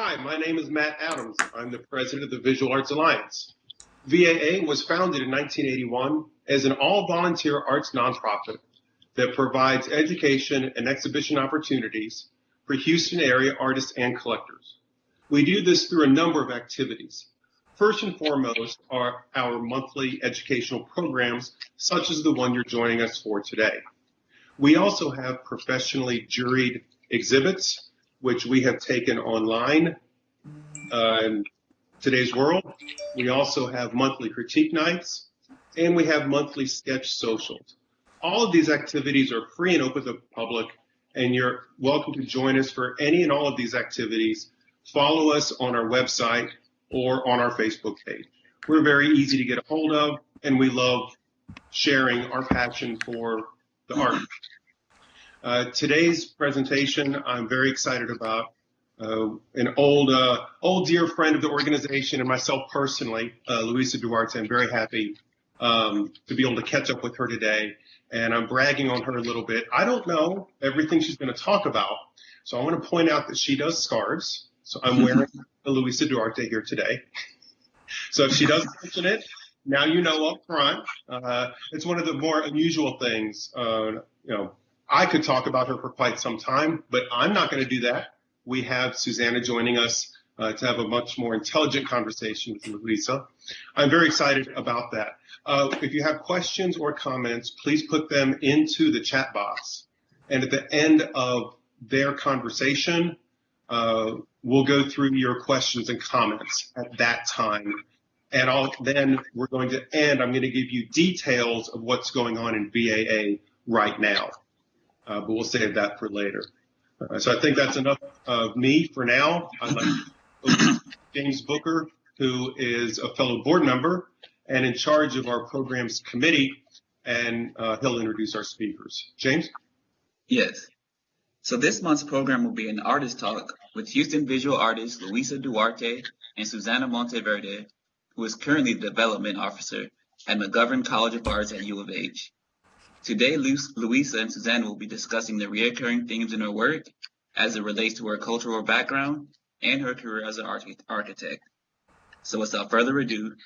Hi, my name is Matt Adams. I'm the president of the Visual Arts Alliance. VAA was founded in 1981 as an all-volunteer arts nonprofit that provides education and exhibition opportunities for Houston area artists and collectors. We do this through a number of activities. First and foremost are our monthly educational programs, such as the one you're joining us for today. We also have professionally juried exhibits, which we have taken online in today's world. We also have monthly critique nights, and we have monthly sketch socials. All of these activities are free and open to the public, and you're welcome to join us for any and all of these activities. Follow us on our website or on our Facebook page. We're very easy to get a hold of, and we love sharing our passion for the art. Today's presentation, I'm very excited about. An old dear friend of the organization and myself personally, Luisa Duarte. I'm very happy to be able to catch up with her today, and I'm bragging on her a little bit. I don't know everything she's going to talk about, so I want to point out that she does scarves. So I'm wearing the Luisa Duarte here today. So if she doesn't mention it, now you know up front. It's one of the more unusual things. I could talk about her for quite some time, but I'm not going to do that. We have Susana joining us to have a much more intelligent conversation with Luisa. I'm very excited about that. If you have questions or comments, please put them into the chat box. And at the end of their conversation, we'll go through your questions and comments at that time. And then we're going to end. I'm going to give you details of what's going on in VAA right now. But we'll save that for later. So I think that's enough of me for now. I'd like to introduce James Booker, who is a fellow board member and in charge of our programs committee, and he'll introduce our speakers. James? Yes. So this month's program will be an artist talk with Houston visual artist Luisa Duarte and Susana Mondeverde, who is currently the development officer at McGovern College of Arts at U of H. Today, Luisa and Susana will be discussing the recurring themes in her work as it relates to her cultural background and her career as an architect. So without further ado,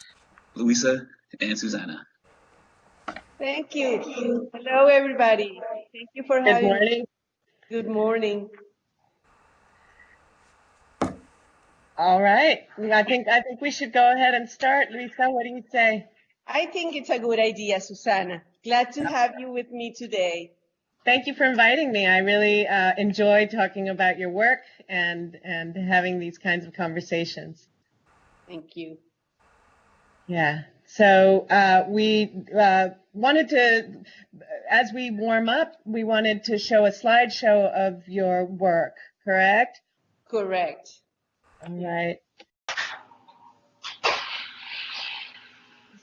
Luisa and Susana. Thank you. Hello, everybody. Thank you for having me. Good morning. All right. I think we should go ahead and start. Luisa, what do you say? I think it's a good idea, Susana. Glad to have you with me today. Thank you for inviting me. I really enjoy talking about your work and having these kinds of conversations. Thank you. Yeah. So we wanted to, as we warm up, we wanted to show a slideshow of your work, correct? Correct. All right.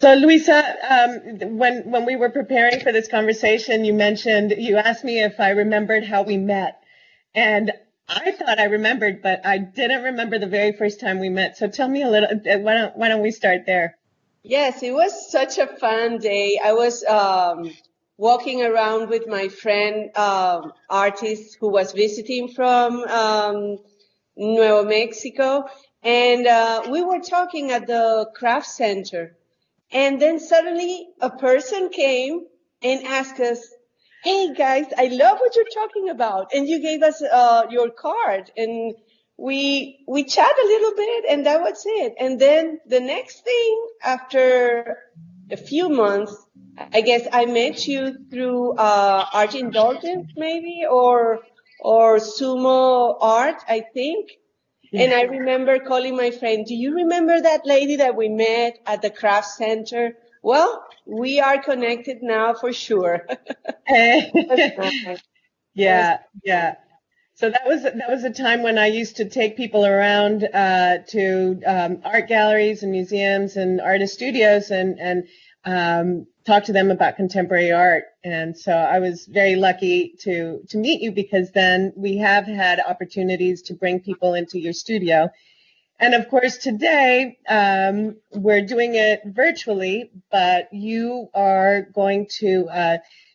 So Luisa, when we were preparing for this conversation, you asked me if I remembered how we met. And I thought I remembered, but I didn't remember the very first time we met. So tell me a little, why don't we start there? Yes, it was such a fun day. I was walking around with my friend, artist who was visiting from Nuevo Mexico. And we were talking at the craft center. And then suddenly a person came and asked us, hey guys, I love what you're talking about. And you gave us your card, and we chat a little bit, and that was it. And then the next thing, after a few months, I guess I met you through Art Indulgence maybe, or Sumo Art, I think. And I remember calling my friend, do you remember that lady that we met at the craft center? Well, we are connected now for sure. Yeah. So that was a time when I used to take people around to art galleries and museums and artist studios and talk to them about contemporary art. And so I was very lucky to meet you, because then we have had opportunities to bring people into your studio. And of course, today we're doing it virtually, but you are going to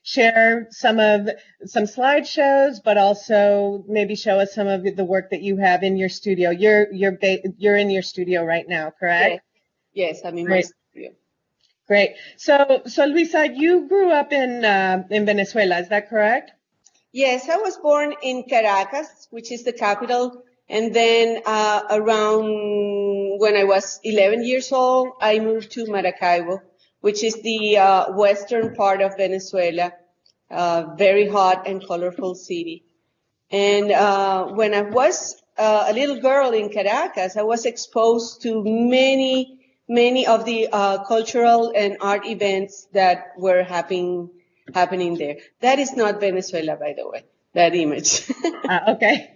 share some slideshows, but also maybe show us some of the work that you have in your studio. You're in your studio right now, correct? Yes, I'm in my Great. studio. Great. So Luisa, you grew up in Venezuela, is that correct? Yes, I was born in Caracas, which is the capital, and then around when I was 11 years old, I moved to Maracaibo, which is the western part of Venezuela, very hot and colorful city. And when I was a little girl in Caracas, I was exposed to many of the cultural and art events that were happening there. That is not Venezuela, by the way, that image. Okay.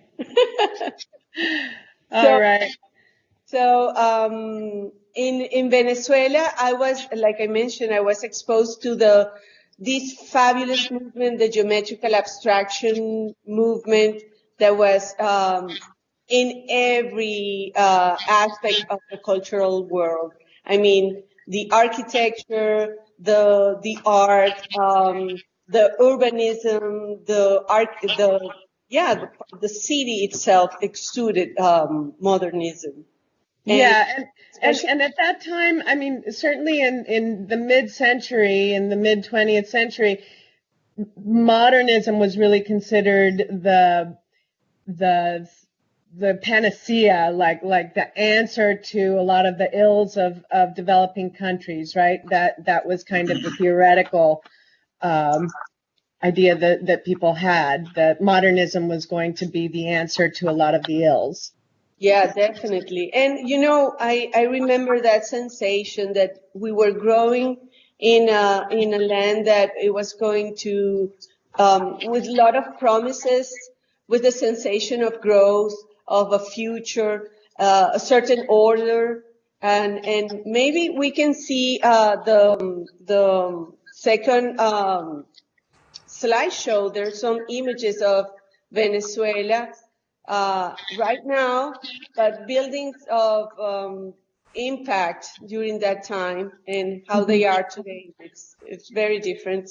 All right. So in Venezuela, I was, like I mentioned, I was exposed to this fabulous movement, the geometrical abstraction movement that was in every aspect of the cultural world. I mean, the architecture, the art, the urbanism, the city itself exuded modernism. Yeah, and at that time, I mean, certainly in the mid-century, in the mid-20th century, modernism was really considered the panacea, like the answer to a lot of the ills of developing countries, right? That was kind of the theoretical idea that people had, that modernism was going to be the answer to a lot of the ills. Yeah, definitely. And, you know, I remember that sensation that we were growing in a land that it was going to, with a lot of promises, with a sensation of growth, of a future, a certain order. And maybe we can see the second slideshow. There's some images of Venezuela right now, but buildings of impact during that time and how they are today. It's very different,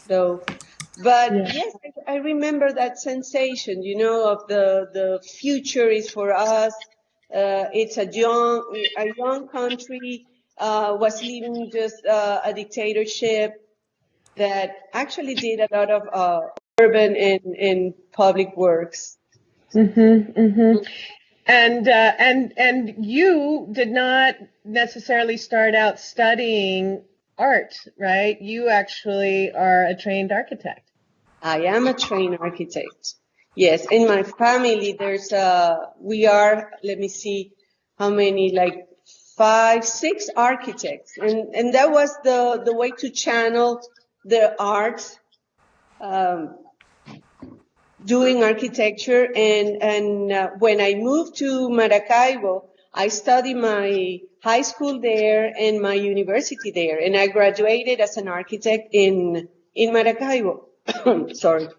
though. But yes, I remember that sensation, you know, of the future is for us. It's a young country was leaving just a dictatorship that actually did a lot of urban and public works. And you did not necessarily start out studying art, right? You actually are a trained architect. I am a trained architect. Yes, in my family, we are, let me see how many, like 5, 6 architects. And that was the way to channel the art, doing architecture. And when I moved to Maracaibo, I studied my high school there and my university there. And I graduated as an architect in Maracaibo. Sorry.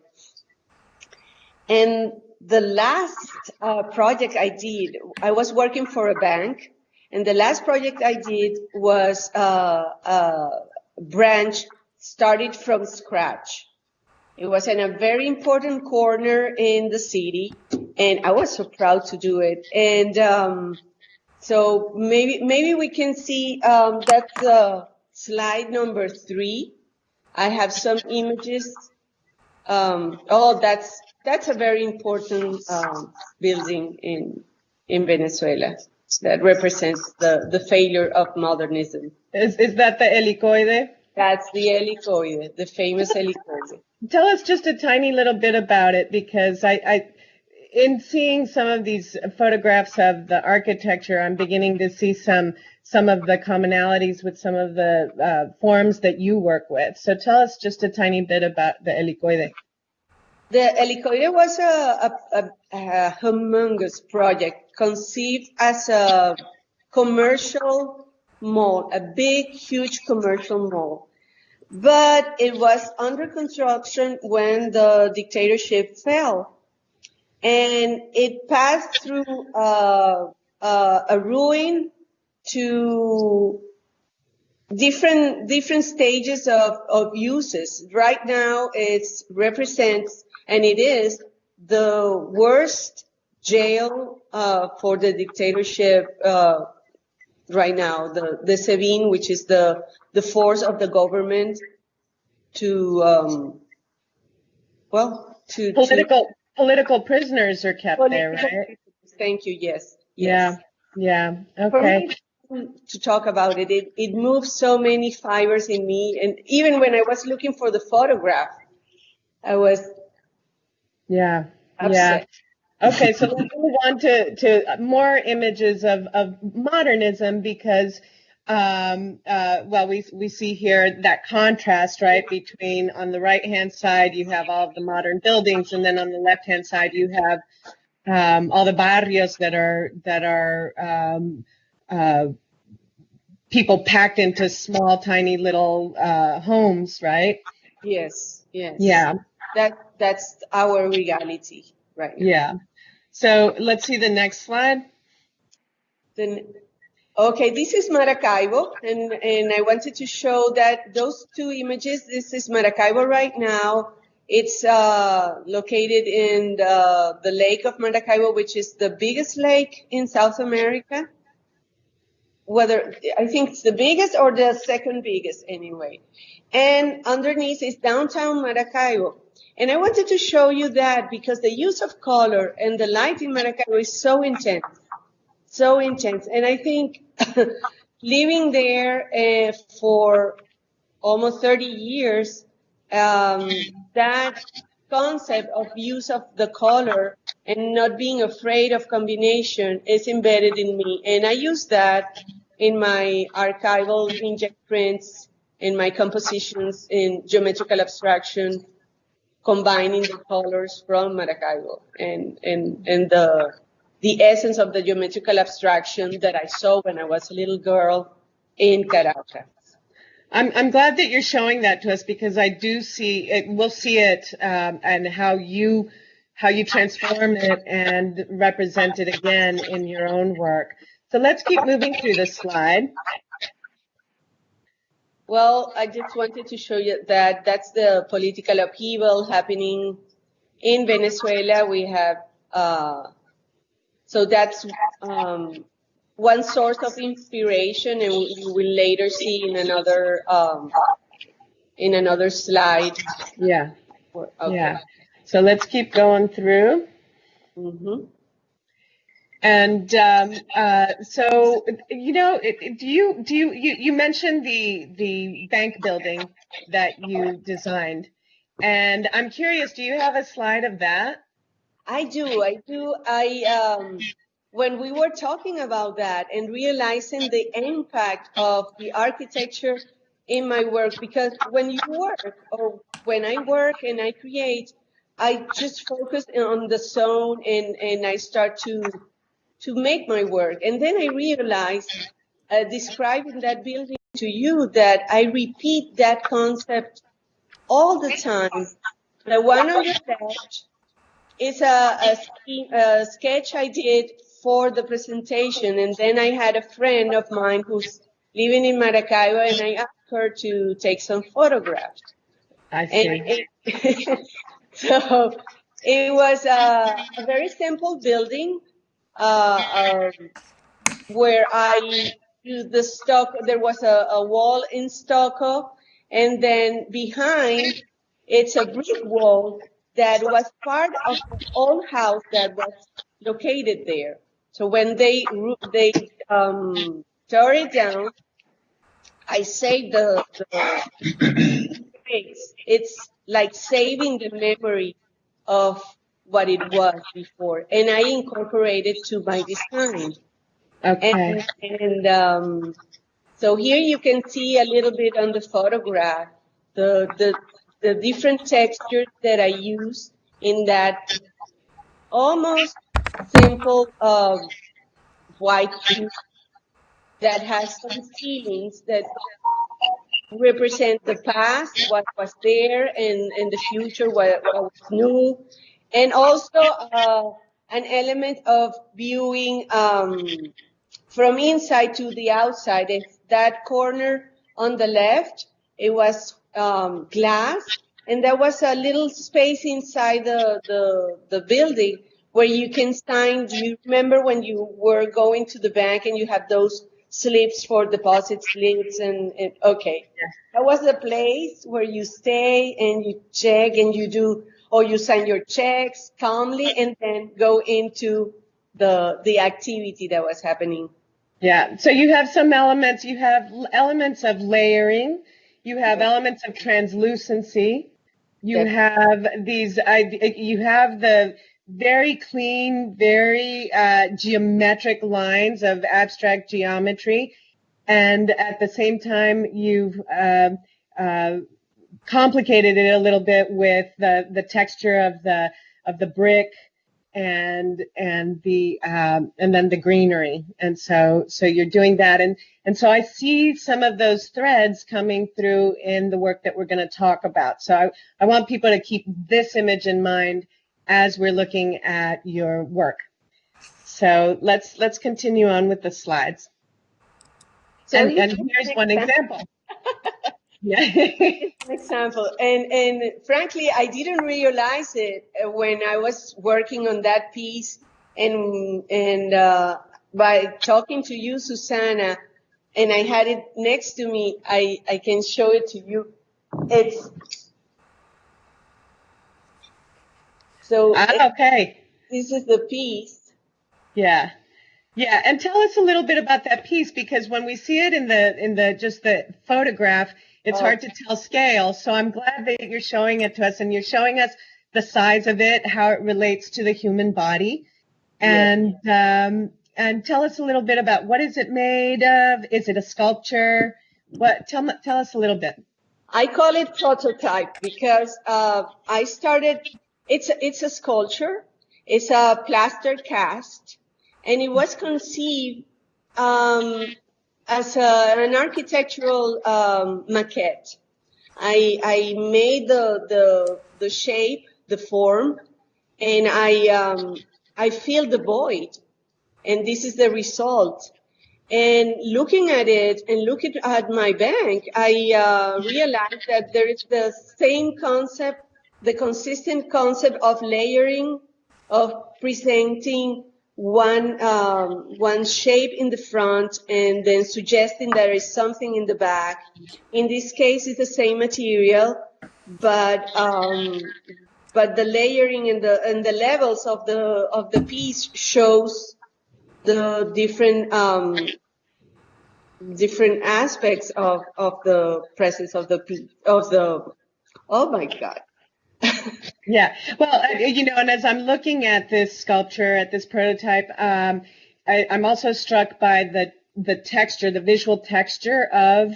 And the last project I did, I was working for a bank, and the last project I did was a branch started from scratch. It was in a very important corner in the city, and I was so proud to do it. And so maybe we can see that's slide number 3. I have some images. That's a very important building in Venezuela that represents the failure of modernism. Is that the helicoide? That's the helicoide, the famous helicoide. Tell us just a tiny little bit about it, because I in seeing some of these photographs of the architecture, I'm beginning to see some of the commonalities with some of the forms that you work with. So tell us just a tiny bit about the helicoide. The helicoide was a humongous project conceived as a commercial mall, a big, huge commercial mall. But it was under construction when the dictatorship fell. And it passed through a ruin to different stages of uses. Right now, it represents, and it is the worst jail for the dictatorship right now. The SEBIN, which is the force of the government to political prisoners are kept there, right? Thank you. Yes. Yeah. Okay. For me, to talk about it, it moves so many fibers in me, and even when I was looking for the photograph, I was upset. Okay, so let's move on to more images of modernism, because we see here that contrast, right, between, on the right hand side you have all of the modern buildings, and then on the left hand side you have all the barrios that are people packed into small, tiny little homes, right? Yes. Yeah. That's our reality right now. Yeah. So let's see the next slide. Okay, this is Maracaibo, and I wanted to show that those two images. This is Maracaibo right now. It's located in the lake of Maracaibo, which is the biggest lake in South America. Whether I think it's the biggest or the second biggest anyway. And underneath is downtown Maracaibo. And I wanted to show you that because the use of color and the light in Maracaibo is so intense. And I think living there for almost 30 years, that concept of use of the color and not being afraid of combination is embedded in me. And I use that in my archival inkjet prints, in my compositions in geometrical abstraction, combining the colors from Maracaibo and the essence of the geometrical abstraction that I saw when I was a little girl in Caracas. I'm glad that you're showing that to us, because I do see it. We'll see it and how you transform it and represent it again in your own work. So let's keep moving through the slide. Well, I just wanted to show you that that's the political upheaval happening in Venezuela. We have so that's one source of inspiration, and you will later see in another slide. Yeah. Okay. Yeah. So let's keep going through. Mm-hmm. And so, you mentioned the bank building that you designed, and I'm curious, do you have a slide of that? I do. When we were talking about that and realizing the impact of the architecture in my work, because when you work or when I work and I create, I just focus on the zone and I start to make my work. And then I realized, describing that building to you, that I repeat that concept all the time. The one on the left is a sketch I did for the presentation, and then I had a friend of mine who's living in Maracaibo, and I asked her to take some photographs. I see. So it was a very simple building where I used the stucco. There was a wall in stucco, and then behind it's a brick wall that was part of the old house that was located there. So when they tore it down, I saved the space. It's like saving the memory of what it was before, and I incorporated to my design. Okay. And so here you can see a little bit on the photograph the different textures that I use in that almost simple white cube that has some feelings that represent the past, what was there, and the future, what was new, and also an element of viewing from inside to the outside. If that corner on the left, it was glass, and there was a little space inside the building where you can sign. Do you remember when you were going to the bank and you had those slips for deposit slips? Okay. That was the place where you stay and you check and you do, or you sign your checks calmly and then go into the activity that was happening. Yeah. So you have some elements. You have elements of layering. You have elements of translucency. You have these. You have the very clean, very geometric lines of abstract geometry. And at the same time, you've complicated it a little bit with the texture of the brick and then the greenery. And so you're doing that. And so I see some of those threads coming through in the work that we're going to talk about. So I want people to keep this image in mind as we're looking at your work. So let's continue on with the slides. So and here's one example. Yeah. An example. And frankly, I didn't realize it when I was working on that piece. And by talking to you, Susana, and I had it next to me, I can show it to you. Okay. This is the piece. Yeah. Yeah, and tell us a little bit about that piece, because when we see it in the just the photograph, it's hard to tell scale. So I'm glad that you're showing it to us, and you're showing us the size of it, how it relates to the human body, and tell us a little bit about what is it made of? Is it a sculpture? Tell us a little bit. I call it prototype because I started. It's a sculpture. It's a plaster cast. And it was conceived as an architectural maquette. I made the shape, the form, and I filled the void. And this is the result. And looking at it and looking at my bank, I realized that there is the same concept, the consistent concept of layering, of presenting one shape in the front and then suggesting there is something in the back. In this case, it's the same material, but the layering and the levels of the piece shows the different aspects of the presence of the piece oh my God. Yeah, well, and as I'm looking at this sculpture, at this prototype, I'm also struck by the texture, the visual texture of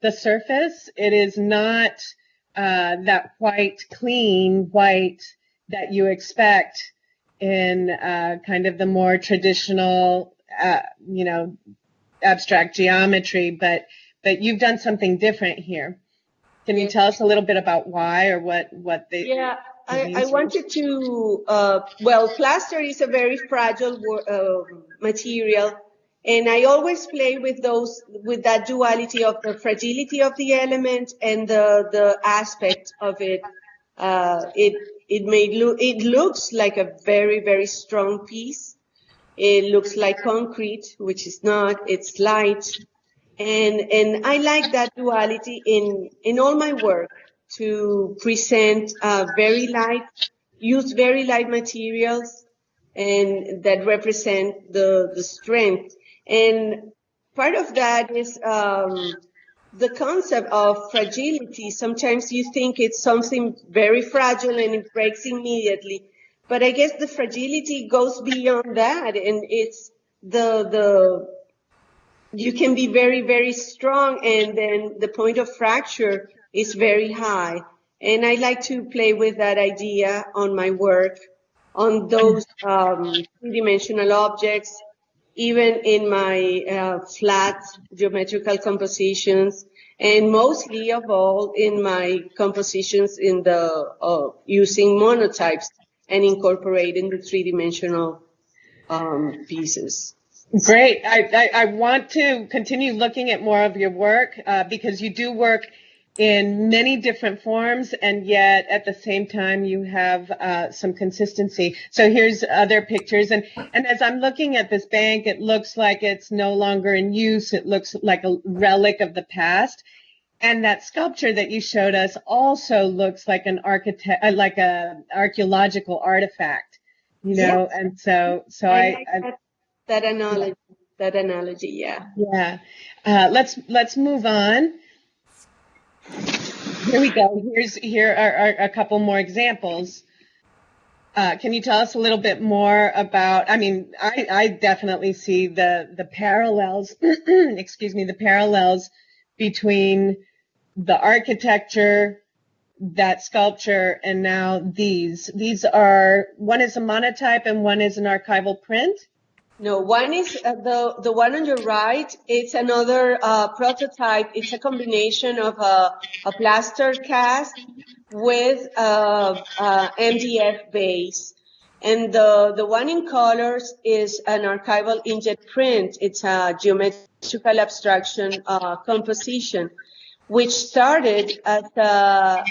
the surface. It is not that white, clean white that you expect in kind of the more traditional, abstract geometry, but you've done something different here. Can you tell us a little bit about why or what they? Yeah, I wanted to, plaster is a very fragile material, and I always play with that duality of the fragility of the element and the aspect of it. It looks like a very, very strong piece. It looks like concrete, which is not. It's light. And I like that duality in all my work, to present use very light materials and that represent the strength. And part of that is the concept of fragility. Sometimes you think it's something very fragile and it breaks immediately. But I guess the fragility goes beyond that, and it's you can be very, very strong, and then the point of fracture is very high. And I like to play with that idea on my work, on those three-dimensional objects, even in my flat geometrical compositions, and mostly of all in my compositions in the using monotypes and incorporating the three-dimensional pieces. Great. I want to continue looking at more of your work because you do work in many different forms, and yet at the same time you have some consistency. So here's other pictures, and as I'm looking at this bank, it looks like it's no longer in use. It looks like a relic of the past. And that sculpture that you showed us also looks like an like a archaeological artifact, you know. Yes. And so I like that analogy. That analogy, yeah. Yeah. Let's move on. Here we go. Here are a couple more examples. Can you tell us a little bit more about, I mean, I definitely see the parallels, excuse me, the parallels between the architecture, that sculpture, and now these. These are, one is a monotype and one is an archival print. No, one is the one on your right. It's another prototype. It's a combination of a plaster cast with MDF base, and the one in colors is an archival inkjet print. It's a geometrical abstraction composition, which started as a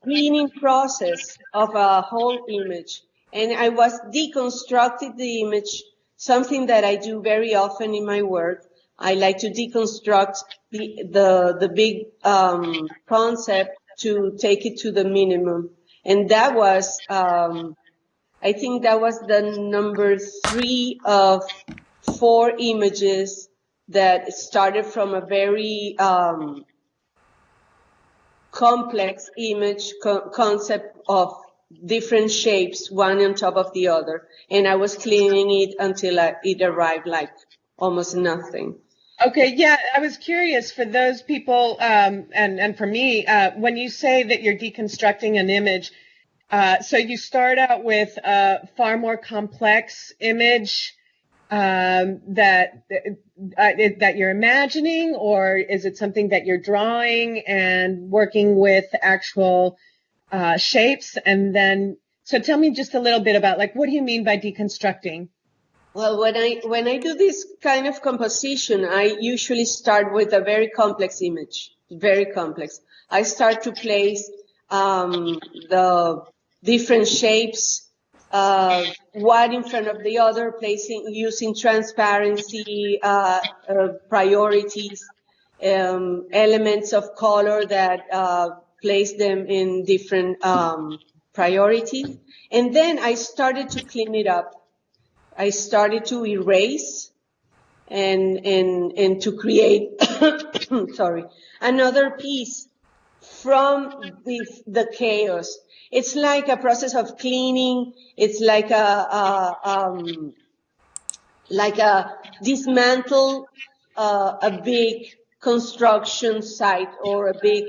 cleaning process of a whole image, and I was deconstructing the image. Something that I do very often in my work. I like to deconstruct the big concept to take it to the minimum. And that was, I think that was the number 3 of 4 images that started from a very complex image concept of different shapes, one on top of the other. And I was cleaning it until it arrived like almost nothing. Okay, yeah, I was curious for those people, and for me, when you say that you're deconstructing an image, so you start out with a far more complex image that you're imagining, or is it something that you're drawing and working with actual shapes? And then, so tell me just a little bit about, like, what do you mean by deconstructing? Well, when I do this kind of composition, I usually start with a very complex image, very complex. I start to place the different shapes, one in front of the other, using transparency, priorities, elements of color that place them in different priorities. And then I started to clean it up. I started to erase and to create, sorry, another piece from the chaos. It's like a process of cleaning. It's like a dismantle a big construction site or a big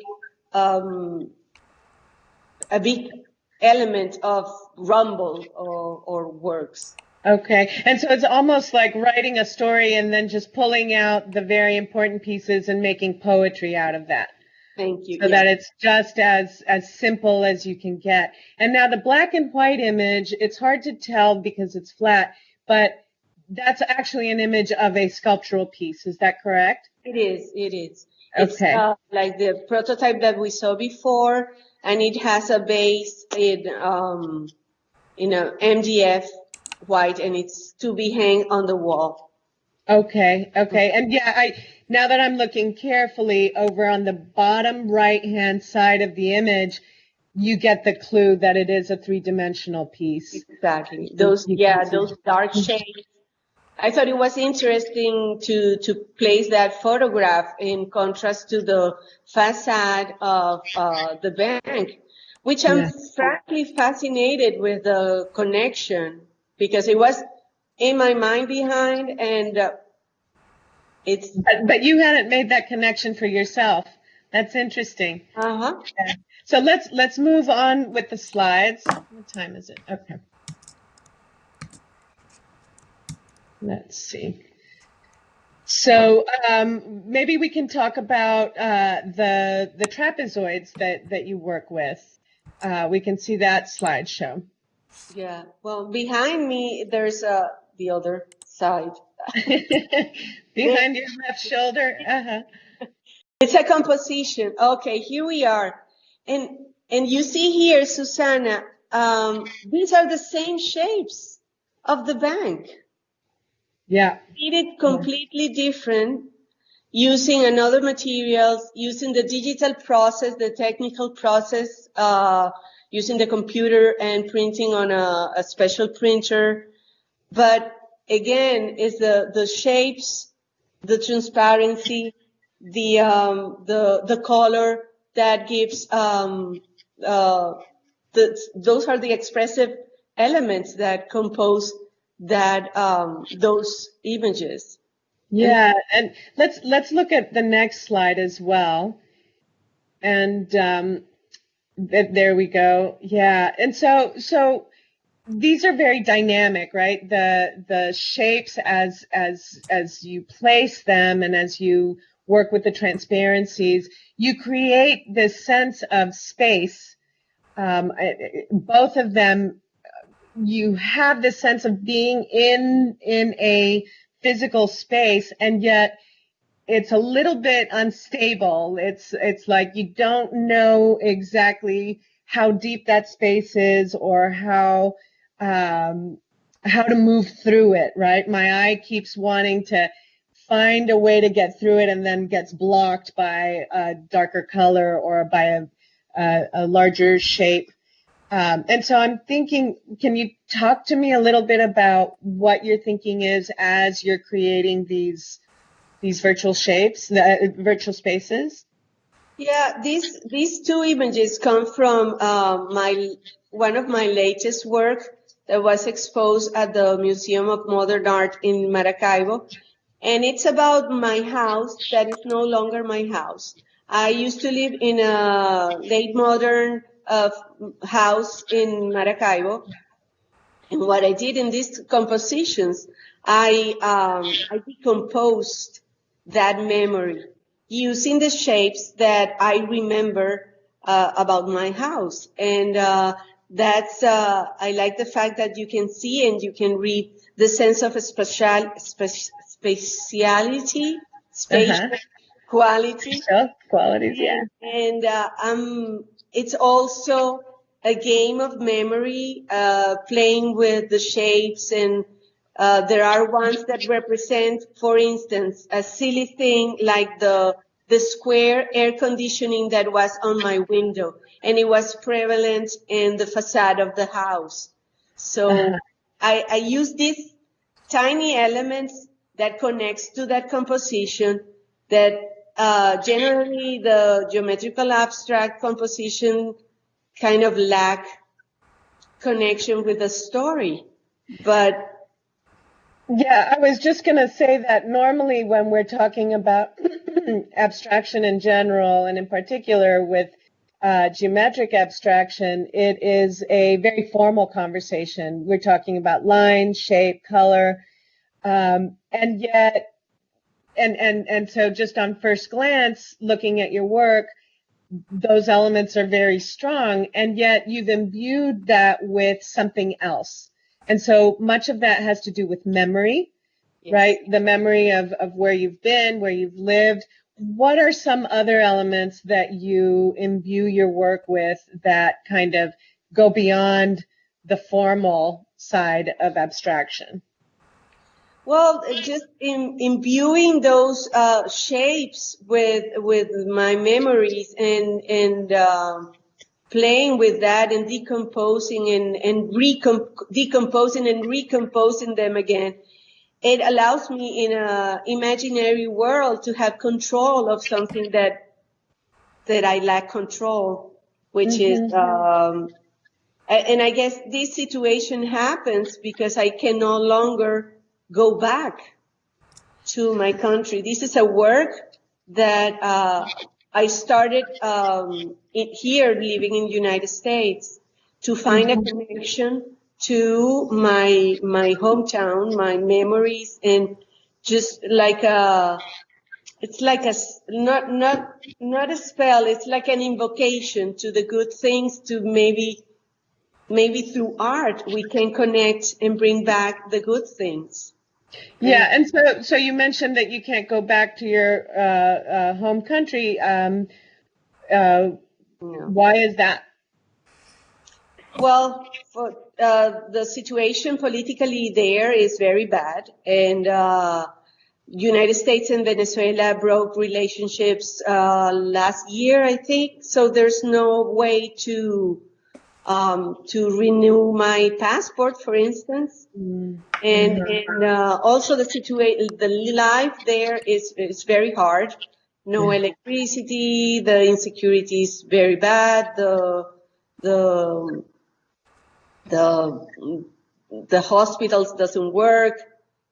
element of rumble or works. Okay, and so it's almost like writing a story and then just pulling out the very important pieces and making poetry out of that. Thank you. So that it's just as simple as you can get. And now the black and white image, it's hard to tell because it's flat, but that's actually an image of a sculptural piece. Is that correct? It is. Okay. It's like the prototype that we saw before, and it has a base in a MDF white, and it's to be hanged on the wall. Okay. And yeah, now that I'm looking carefully over on the bottom right-hand side of the image, you get the clue that it is a 3-dimensional piece. Exactly. Those dark shades. I thought it was interesting to place that photograph in contrast to the facade of the bank, which I'm frankly fascinated with the connection, because it was in my mind behind, and it's. But you hadn't made that connection for yourself. That's interesting. Uh-huh. Yeah. So let's move on with the slides. What time is it? Okay. Let's see. So maybe we can talk about the trapezoids that you work with. We can see that slideshow. Yeah. Well, behind me there's the other side. Behind your left shoulder. Uh-huh. It's a composition. Okay, here we are. And you see here, Susana, these are the same shapes of the bank. Yeah. Treated completely different, using another materials, using the digital process, the technical process, using the computer and printing on a special printer. But again, it's the shapes, the transparency, the color that gives, those are the expressive elements that compose that, those images. Yeah, and let's look at the next slide as well. And there we go. Yeah, and so these are very dynamic, right? The shapes as you place them and as you work with the transparencies, you create this sense of space. Both of them, you have this sense of being in a physical space, and yet it's a little bit unstable. It's like you don't know exactly how deep that space is or how to move through it, right? My eye keeps wanting to find a way to get through it and then gets blocked by a darker color or by a larger shape. And so I'm thinking, can you talk to me a little bit about what your thinking is as you're creating these virtual shapes, virtual spaces? Yeah, these two images come from one of my latest work that was exposed at the Museum of Modern Art in Maracaibo, and it's about my house that is no longer my house. I used to live in a late modern house in Maracaibo, and what I did in these compositions, I decomposed that memory using the shapes that I remember about my house. And that's I like the fact that you can see and you can read the sense of spatiality, spatial quality. Qualities, yeah. And it's also a game of memory, playing with the shapes, and there are ones that represent, for instance, a silly thing like the square air conditioning that was on my window, and it was prevalent in the facade of the house. So I use these tiny elements that connects to that composition that generally the geometrical abstract composition kind of lack connection with the story. But yeah, I was just going to say that normally when we're talking about abstraction in general, and in particular with geometric abstraction, it is a very formal conversation. We're talking about line, shape, color, and yet, and so just on first glance, looking at your work, those elements are very strong, and yet you've imbued that with something else. And so much of that has to do with memory, yes, right? The memory of where you've been, where you've lived. What are some other elements that you imbue your work with that kind of go beyond the formal side of abstraction? Well, just imbuing those shapes with my memories and playing with that and decomposing and decomposing and recomposing them again. It allows me in an imaginary world to have control of something that I lack control, which is, and I guess this situation happens because I can no longer go back to my country. This is a work that I started here, living in the United States, to find a connection to my hometown, my memories, and just like it's like not a spell. It's like an invocation to the good things. To maybe through art we can connect and bring back the good things. Yeah, and so you mentioned that you can't go back to your home country. Why is that? Well, the situation politically there is very bad, and United States and Venezuela broke relationships last year, I think. So there's no way to renew my passport, for instance. And also the life there is very hard. No electricity, the insecurity is very bad. The hospitals doesn't work.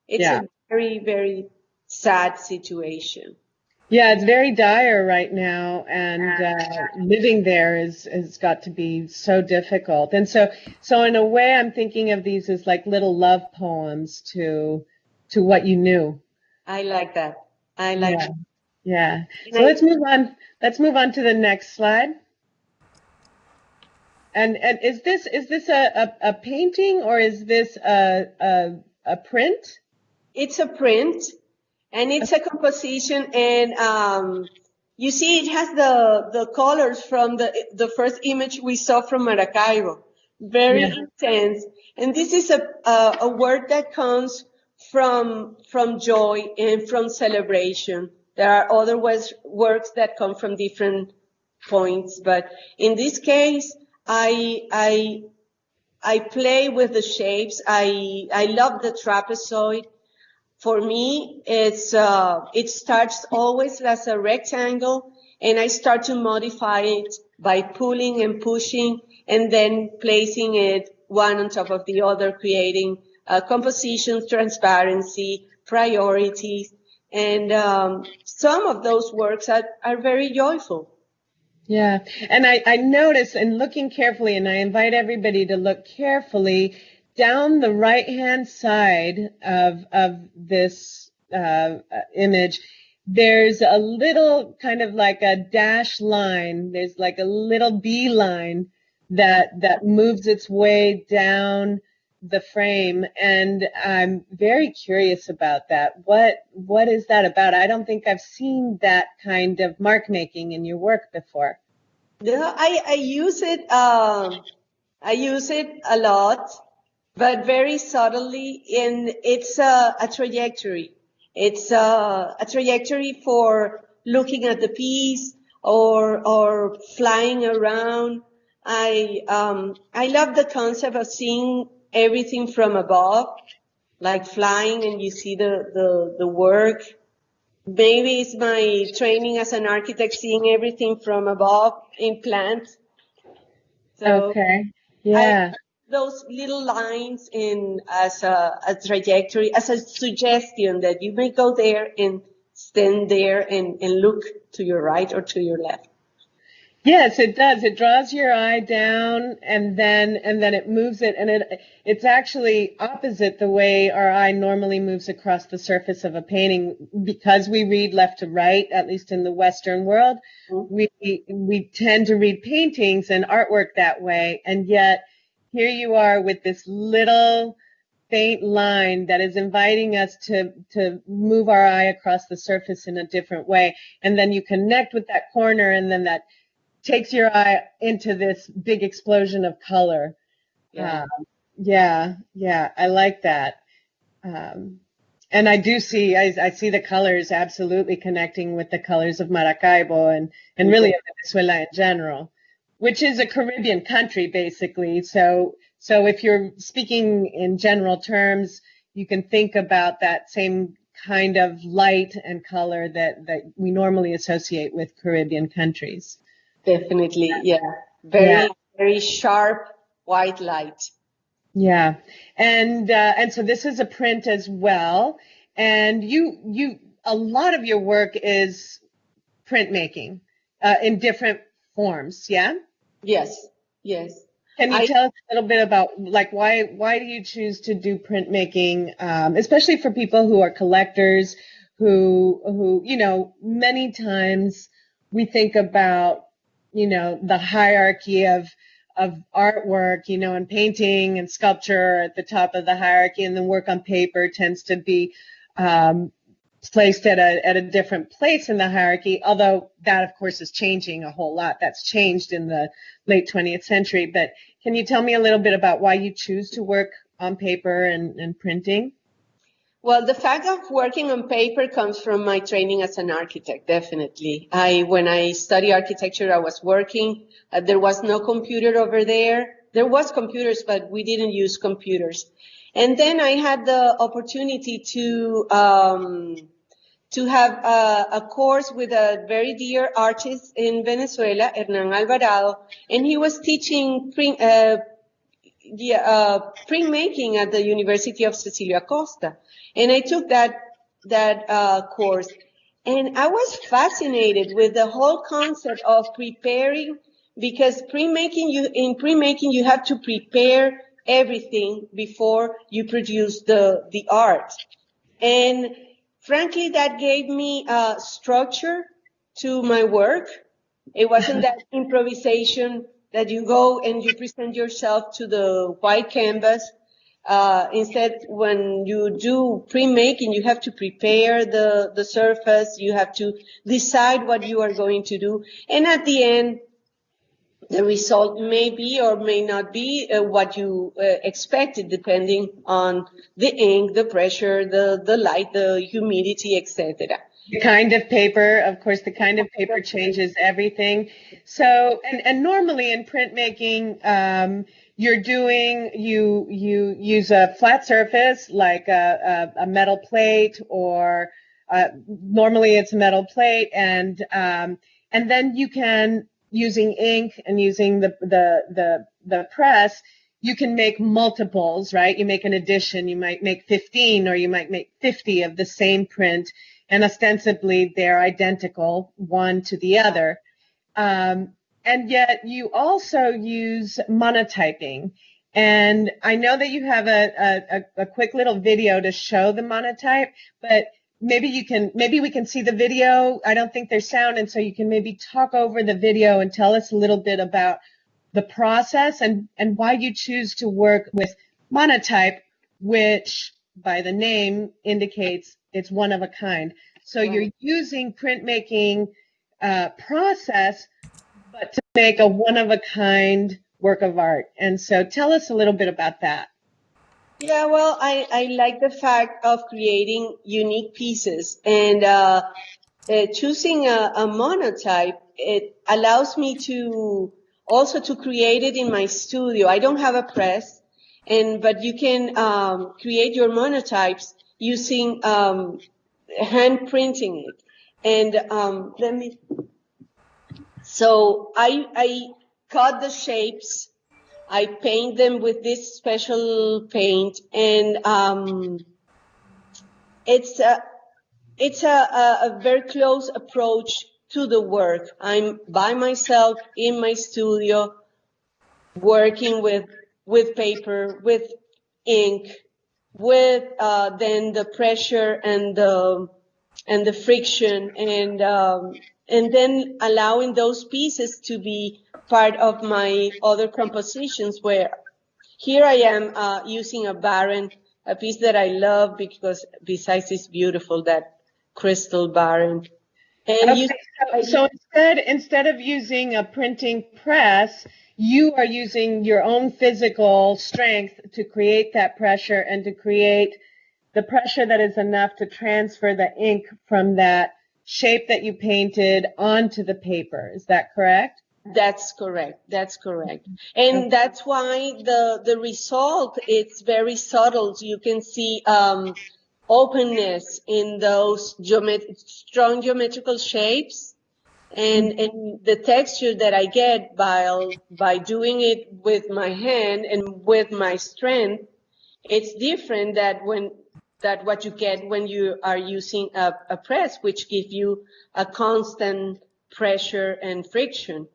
It's a very, very sad situation. Yeah, it's very dire right now, and living there has got to be so difficult. And so in a way, I'm thinking of these as like little love poems to what you knew. I like that. I like that. Yeah. So let's move on. Let's move on to the next slide. And is this a painting, or is this a print? It's a print. And it's a composition, and you see it has the colors from the first image we saw from Maracaibo. Very intense. And this is a work that comes from joy and from celebration. There are other works that come from different points, but in this case, I play with the shapes. I love the trapezoid. For me, it starts always as a rectangle, and I start to modify it by pulling and pushing, and then placing it one on top of the other, creating compositions, transparency, priorities, and some of those works are very joyful. Yeah, and I notice, in looking carefully, and I invite everybody to look carefully, down the right-hand side of this image, there's a little kind of like a dash line. There's like a little B line that moves its way down the frame, and I'm very curious about that. What is that about? I don't think I've seen that kind of mark making in your work before. Yeah, I use it. I use it a lot, but very subtly, and it's a trajectory. It's a trajectory for looking at the piece or flying around. I love the concept of seeing everything from above, like flying, and you see the work. Maybe it's my training as an architect, seeing everything from above in plants. So okay, yeah. Those little lines as a trajectory, as a suggestion that you may go there and stand there and look to your right or to your left. Yes, it does. It draws your eye down, and then it moves it, and it's actually opposite the way our eye normally moves across the surface of a painting, because we read left to right, at least in the Western world. We tend to read paintings and artwork that way, and yet here you are with this little faint line that is inviting us to move our eye across the surface in a different way, and then you connect with that corner, and then that takes your eye into this big explosion of color. Yeah, I like that. And I do see, I see the colors absolutely connecting with the colors of Maracaibo and really of Venezuela in general, which is a Caribbean country, basically. So if you're speaking in general terms, you can think about that same kind of light and color that we normally associate with Caribbean countries. Definitely, yeah. Very sharp white light. Yeah, and so this is a print as well, and you a lot of your work is printmaking in different forms. Yeah. Yes. Can you tell us a little bit about, like, why do you choose to do printmaking, especially for people who are collectors, who many times we think about the hierarchy of artwork, you know, and painting and sculpture at the top of the hierarchy, and then work on paper tends to be placed at a different place in the hierarchy, although that, of course, is changing a whole lot. That's changed in the late 20th century. But can you tell me a little bit about why you choose to work on paper and printing? Well, the fact of working on paper comes from my training as an architect, definitely. When I studied architecture, I was working. There was no computer over there. There was computers, but we didn't use computers. And then I had the opportunity to have a course with a very dear artist in Venezuela, Hernán Alvarado, and he was teaching printmaking at the University of Zulia Costa. And I took that course, and I was fascinated with the whole concept of preparing, because in printmaking you have to prepare everything before you produce the art. And frankly, that gave me structure to my work. It wasn't that improvisation that you go and you present yourself to the white canvas. Instead, when you do printmaking, you have to prepare the surface. You have to decide what you are going to do. And at the end, the result may be or may not be what you expected, depending on the ink, the pressure, the light, the humidity, etc. The kind of paper, of course, the kind of paper changes everything. So, and normally in printmaking, you use a flat surface like a metal plate, or normally it's a metal plate, and then you can, using ink and using the press, you can make multiples, right? You make an edition, you might make 15 or you might make 50 of the same print, and ostensibly they're identical one to the other. And yet you also use monotyping. And I know that you have a quick little video to show the monotype, but maybe we can see the video. I don't think there's sound, and so you can maybe talk over the video and tell us a little bit about the process and why you choose to work with monotype, which by the name indicates it's one of a kind. So you're using printmaking process, but to make a one of a kind work of art. And so tell us a little bit about that. Yeah, well, I like the fact of creating unique pieces, and choosing a monotype, it allows me to also to create it in my studio. I don't have a press, but you can create your monotypes using hand printing it. And so I cut the shapes. I paint them with this special paint, and it's a very close approach to the work. I'm by myself in my studio, working with paper, with ink, with then the pressure and the friction, and then allowing those pieces to be part of my other compositions, where here I am using a barren, a piece that I love because besides it's beautiful, that crystal barren. And okay, so instead of using a printing press, you are using your own physical strength to create that pressure and to create the pressure that is enough to transfer the ink from that shape that you painted onto the paper. Is that correct? That's correct. That's correct. And that's why the result, it's very subtle. You can see openness in those strong geometrical shapes, and the texture that I get by doing it with my hand and with my strength. It's different that what you get when you are using a press, which give you a constant pressure and friction.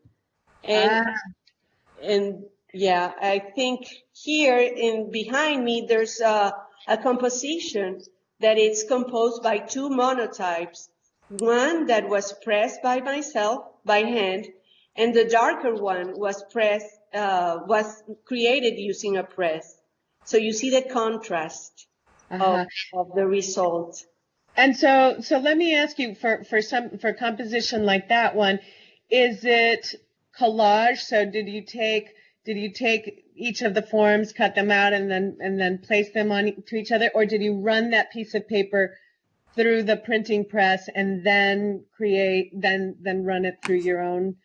And yeah, I think here behind me, there's a composition that is composed by two monotypes. One that was pressed by myself by hand, and the darker one was pressed was created using a press. So you see the contrast of the result. And so let me ask you, for composition like that one, is it collage? So did you take each of the forms, cut them out, and then place them on to each other, or did you run that piece of paper through the printing press and then run it through your own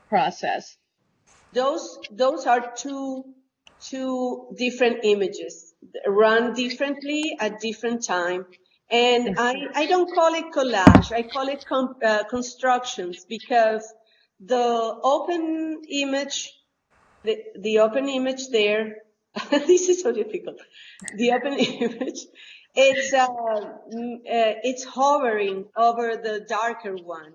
process? Those are two different images, run differently at different time. And I don't call it collage, I call it constructions, because the open image, the open image there, this is so difficult. The open image, it's hovering over the darker one.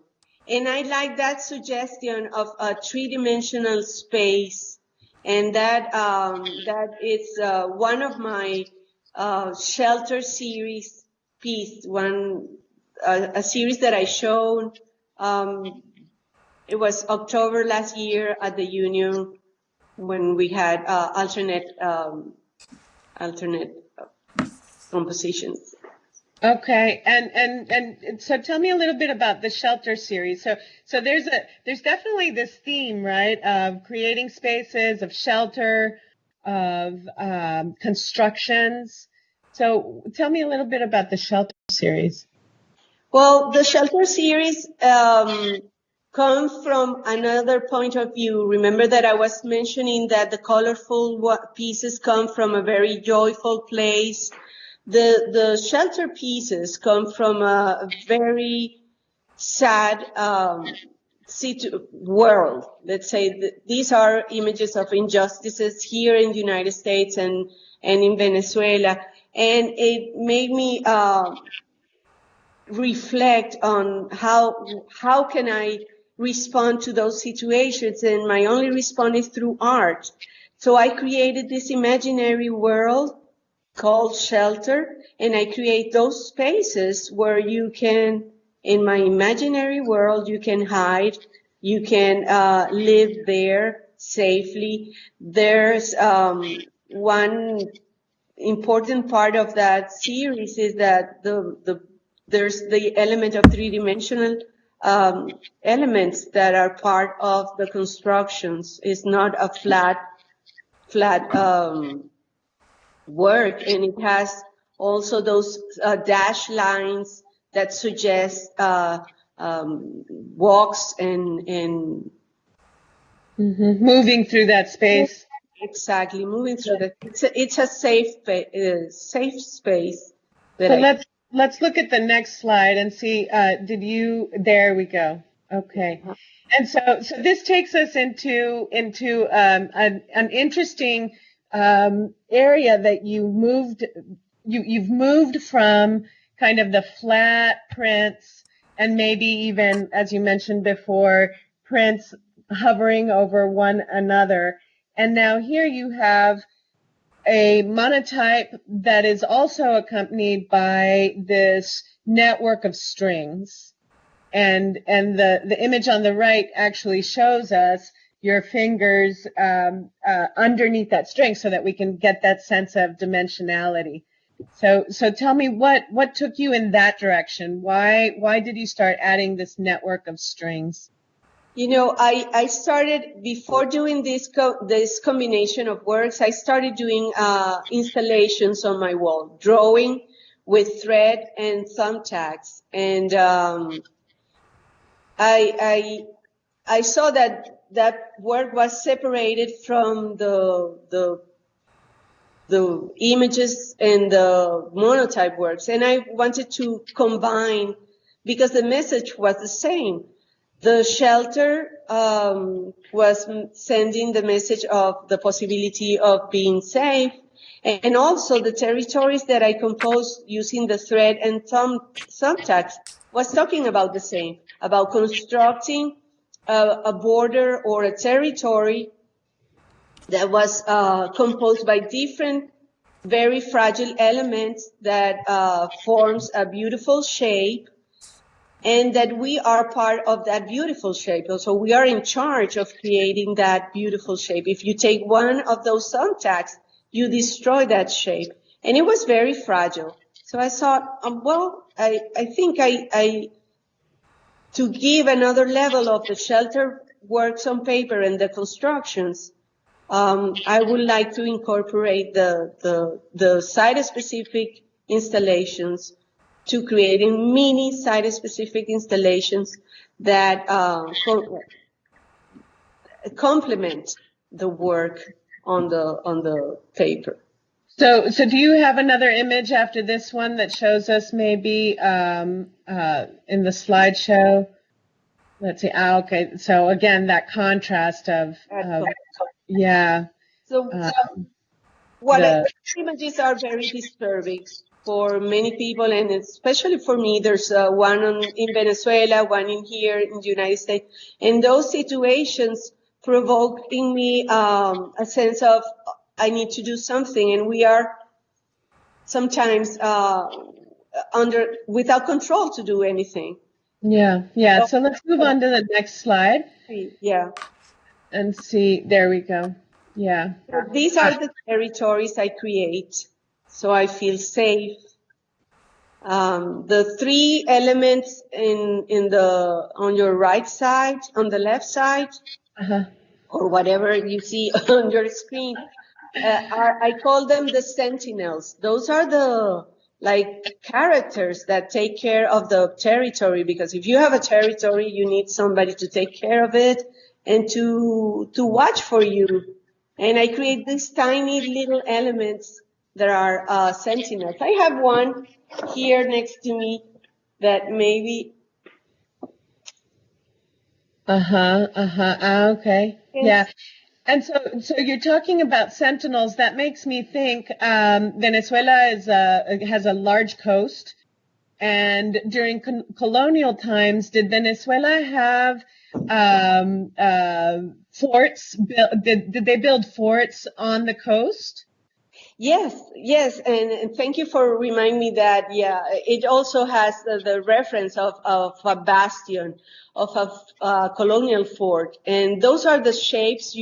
And I like that suggestion of a three-dimensional space, and that is one of my shelter series piece. A series that I showed. It was October last year at the Union when we had alternate compositions. Okay, and so tell me a little bit about the shelter series. So there's definitely this theme, right, of creating spaces, of shelter, of constructions. So tell me a little bit about the shelter series. Well, the shelter series comes from another point of view. Remember that I was mentioning that the colorful pieces come from a very joyful place. The shelter pieces come from a very sad world. Let's say these are images of injustices here in the United States and in Venezuela. And it made me reflect on how can I respond to those situations, and my only response is through art. So I created this imaginary world called shelter, and I create those spaces where you can, in my imaginary world, you can hide, you can live there safely. There's one important part of that series is that there's the element of three-dimensional elements that are part of the constructions. It's not a flat work, and it has also those dash lines that suggest walks and moving through that space. Exactly, moving through that. It's a safe space. So let's look at the next slide and see. There we go. Okay. And so this takes us into an interesting area that you've moved from kind of the flat prints, and maybe even, as you mentioned before, prints hovering over one another. And now here you have a monotype that is also accompanied by this network of strings. And the image on the right actually shows us your fingers underneath that string so that we can get that sense of dimensionality. So tell me what took you in that direction? Why did you start adding this network of strings? You know, I started, before doing this combination of works, I started doing installations on my wall, drawing with thread and thumbtacks. And I saw that work was separated from the images and the monotype works. And I wanted to combine, because the message was the same. The shelter was sending the message of the possibility of being safe, and also the territories that I composed using the thread and thumbtacks was talking about the same, about constructing a border or a territory that was composed by different very fragile elements that forms a beautiful shape. and that we are part of that beautiful shape. So we are in charge of creating that beautiful shape. If you take one of those thumbtacks, you destroy that shape. And it was very fragile. So I thought, I think to give another level of the shelter works on paper and the constructions, I would like to incorporate the site-specific installations to creating mini site-specific installations that complement the work on the paper. So do you have another image after this one that shows us maybe in the slideshow? Let's see. Okay. So again, that contrast of yeah. So images are very disturbing for many people, and especially for me. There's one in Venezuela, one in here in the United States, and those situations provoke in me a sense of I need to do something, and we are sometimes without control to do anything. Yeah. So let's move on to the next slide. Yeah. And see, there we go. Yeah. So these are the territories I create, so I feel safe. The three elements on your right side, on the left side, or whatever you see on your screen, I call them the sentinels. Those are the characters that take care of the territory, because if you have a territory, you need somebody to take care of it and to watch for you. And I create these tiny little elements that are sentinels. I have one here next to me that maybe. Okay. Yeah. And so you're talking about sentinels. That makes me think Venezuela has a large coast. And during colonial times, did Venezuela have forts? Did they build forts on the coast? Yes, and thank you for reminding me that. Yeah, it also has the reference of a bastion, of a colonial fort, and those are the shapes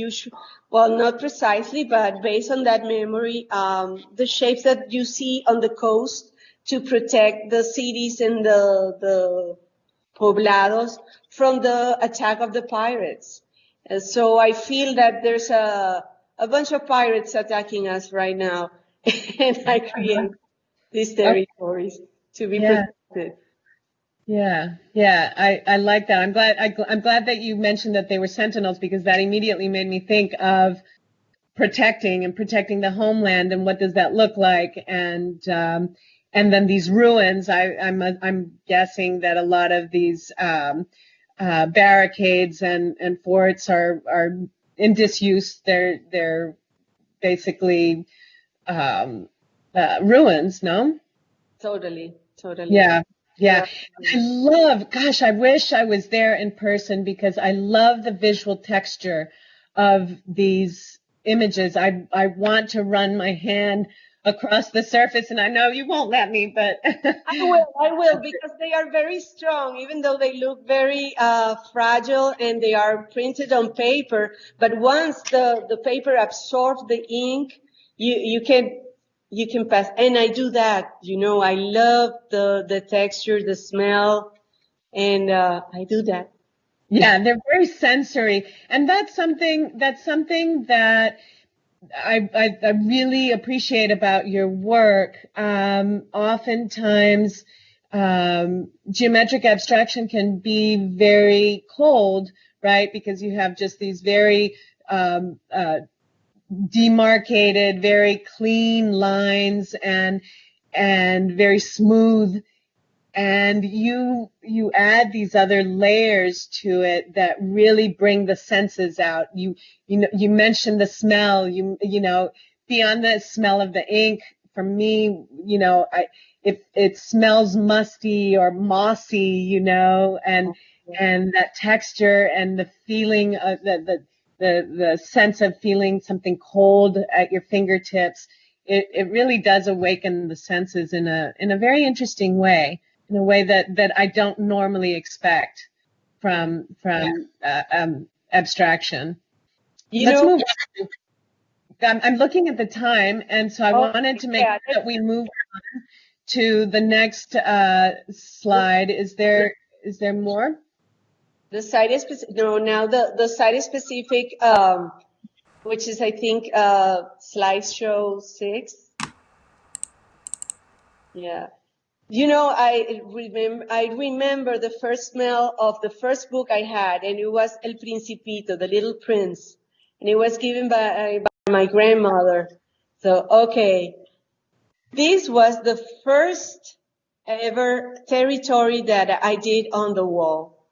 well, not precisely, but based on that memory, the shapes that you see on the coast to protect the cities and the poblados from the attack of the pirates. And so I feel that there's a bunch of pirates attacking us right now, and I create these territories to be protected. Yeah, I like that. I'm glad that you mentioned that they were sentinels, because that immediately made me think of protecting the homeland, and what does that look like, and then these ruins. I'm guessing that a lot of these barricades and forts are in disuse. They're basically ruins, no? Totally. Yeah. I wish I was there in person, because I love the visual texture of these images. I want to run my hand across the surface, and I know you won't let me, but I will, because they are very strong, even though they look very fragile and they are printed on paper. But once the paper absorbs the ink, you can pass. And I do that. I love the texture, the smell, and I do that. Yeah, they're very sensory, and that's something that I really appreciate about your work. Oftentimes, geometric abstraction can be very cold, right? Because you have just these very demarcated, very clean lines and very smooth. And you add these other layers to it that really bring the senses out. You mentioned the smell. Beyond the smell of the ink, for me, if it smells musty or mossy, and that texture and the feeling of the sense of feeling something cold at your fingertips, it really does awaken the senses in a very interesting way. in a way that I don't normally expect from abstraction. Let's move on. I'm looking at the time, and so I wanted to make sure that we move on to the next slide. Is there more? The site is the site is specific, which is I think slideshow 6. Yeah. I remember the first smell of the first book I had, and it was El Principito, the Little Prince, and it was given by my grandmother. So, okay. This was the first ever territory that I did on the wall.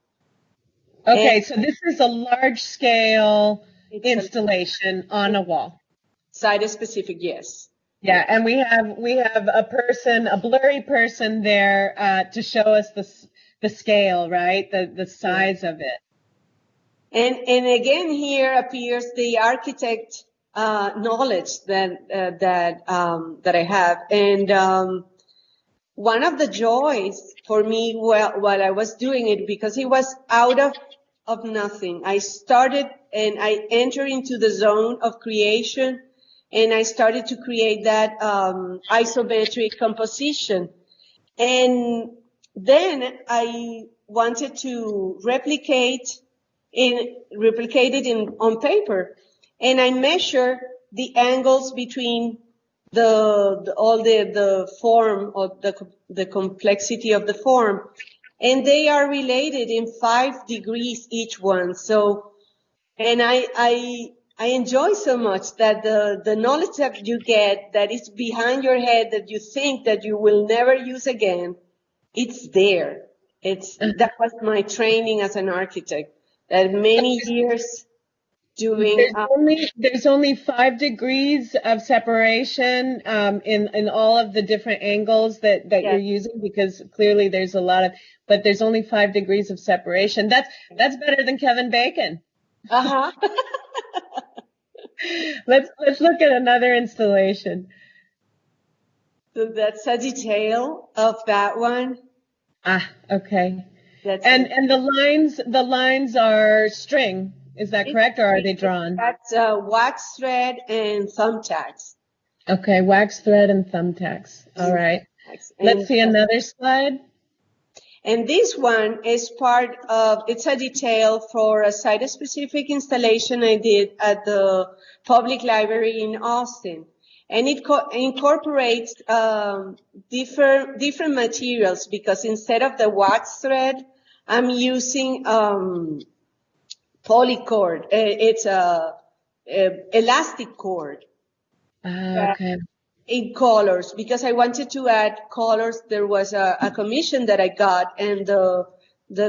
Okay, so this is a large-scale installation on a wall. Site-specific, yes. Yeah, and we have a blurry person there to show us the scale, right? The size of it. And again, here appears the architect knowledge that I have, and one of the joys for me while I was doing it, because it was out of nothing. I started and I entered into the zone of creation, and I started to create that isometric composition. And then I wanted to replicate it on paper. And I measure the angles between the form of the complexity of the form, and they are related in 5 degrees each one. So, and I enjoy so much that the knowledge that you get that is behind your head that you think that you will never use again, it's there. That was my training as an architect. That many years doing. There's only 5 degrees of separation in all of the different angles that you're using, because clearly there's a lot of, but there's only 5 degrees of separation. That's better than Kevin Bacon. Uh-huh. Let's look at another installation. So that's a detail of that one. Okay. And the lines are string. Is that correct, or are they drawn? That's wax thread and thumbtacks. Okay, wax thread and thumbtacks. All right. Let's see another slide. And this one is it's a detail for a site-specific installation I did at the public library in Austin. And it incorporates different materials, because instead of the wax thread, I'm using polycord. It's a elastic cord. Okay. In colors, because I wanted to add colors. There was a commission that I got, and the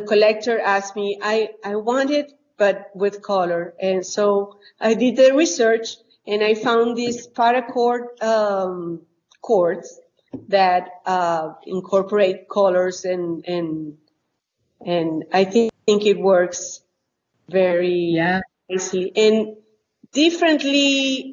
collector asked me, I want it, but with color. And so I did the research, and I found these paracord cords that incorporate colors, and I think it works very nicely and differently.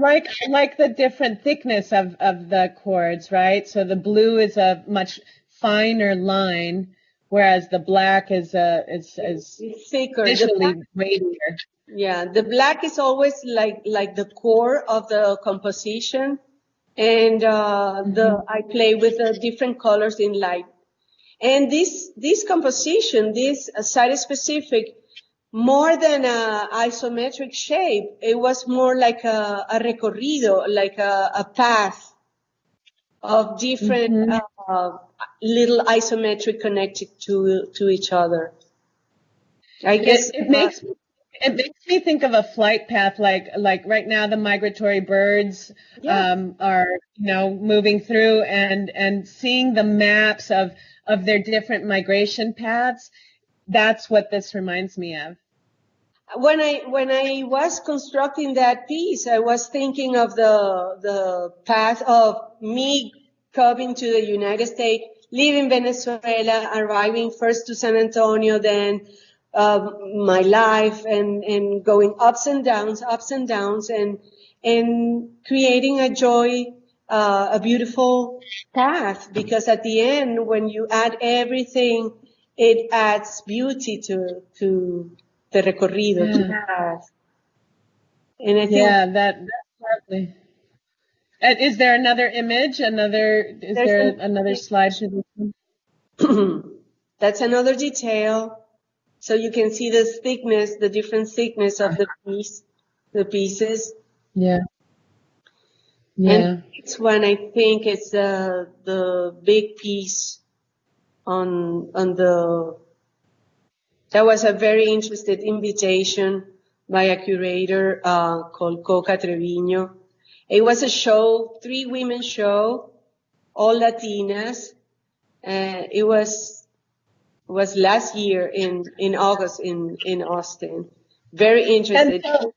Like the different thickness of the cords, right? So the blue is a much finer line, whereas the black is thicker, visually weightier. Yeah, the black is always like the core of the composition, and I play with the different colors in light. And this composition, this site-specific, more than a isometric shape, it was more like a recorrido, like a path of different little isometric connected to each other. I guess it makes me think of a flight path, like right now the migratory birds are moving through, and seeing the maps of their different migration paths. That's what this reminds me of. When I was constructing that piece, I was thinking of the path of me coming to the United States, leaving Venezuela, arriving first to San Antonio, then my life, and going ups and downs, and creating a joy a beautiful path, because at the end, when you add everything, it adds beauty to the recorrido, to the path. And I think that's lovely. And is there another image? Is there another slide to this one? that's another detail. So you can see the thickness, the different thickness of the pieces. Yeah. And this one, I think, is the big piece on the. That was a very interesting invitation by a curator called Coca Treviño. It was a show, 3 women show, all Latinas. It was last year in August in Austin. Very interesting. So,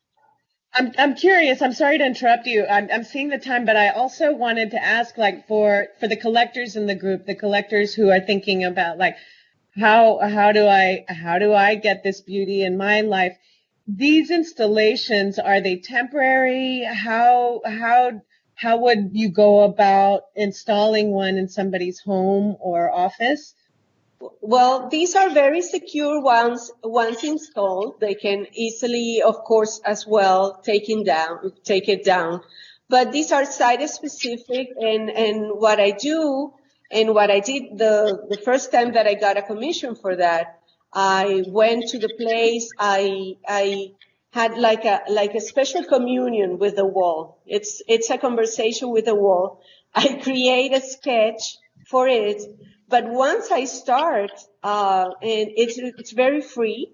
I'm curious. I'm sorry to interrupt you. I'm seeing the time, but I also wanted to ask, like, for the collectors in the group, the collectors who are thinking about, like, how do I get this beauty in my life? These installations, are they temporary? How would you go about installing one in somebody's home or office? Well, these are very secure once installed. They can easily, of course, as well, take it down. But these are site specific, and what I do and what I did the first time that I got a commission for that, I went to the place. I had like a special communion with the wall. It's a conversation with the wall. I create a sketch for it. But once I start, and it's very free,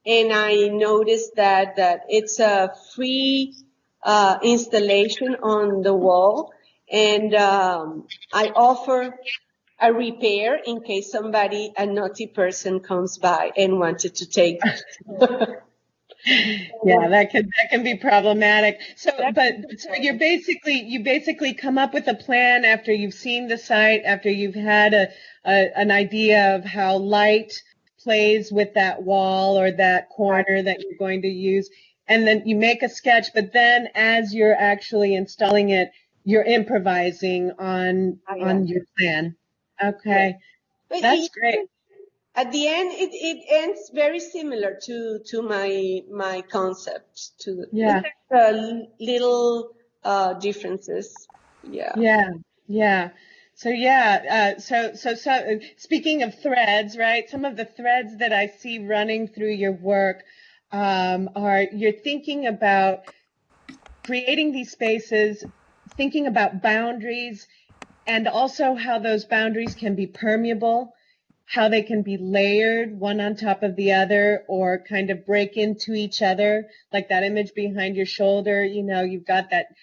and I noticed that it's a free installation on the wall, and I offer a repair in case a naughty person comes by and wanted to take. Yeah, that can be problematic. So you basically come up with a plan after you've seen the site, after you've had an idea of how light plays with that wall or that corner that you're going to use, and then you make a sketch. But then, as you're actually installing it, you're improvising on your plan. Okay, that's great. At the end, it ends very similar to my concept. Little differences. Yeah. So speaking of threads, right? Some of the threads that I see running through your work are you're thinking about creating these spaces, thinking about boundaries, and also how those boundaries can be permeable, how they can be layered one on top of the other or kind of break into each other, like that image behind your shoulder. You know, you've got that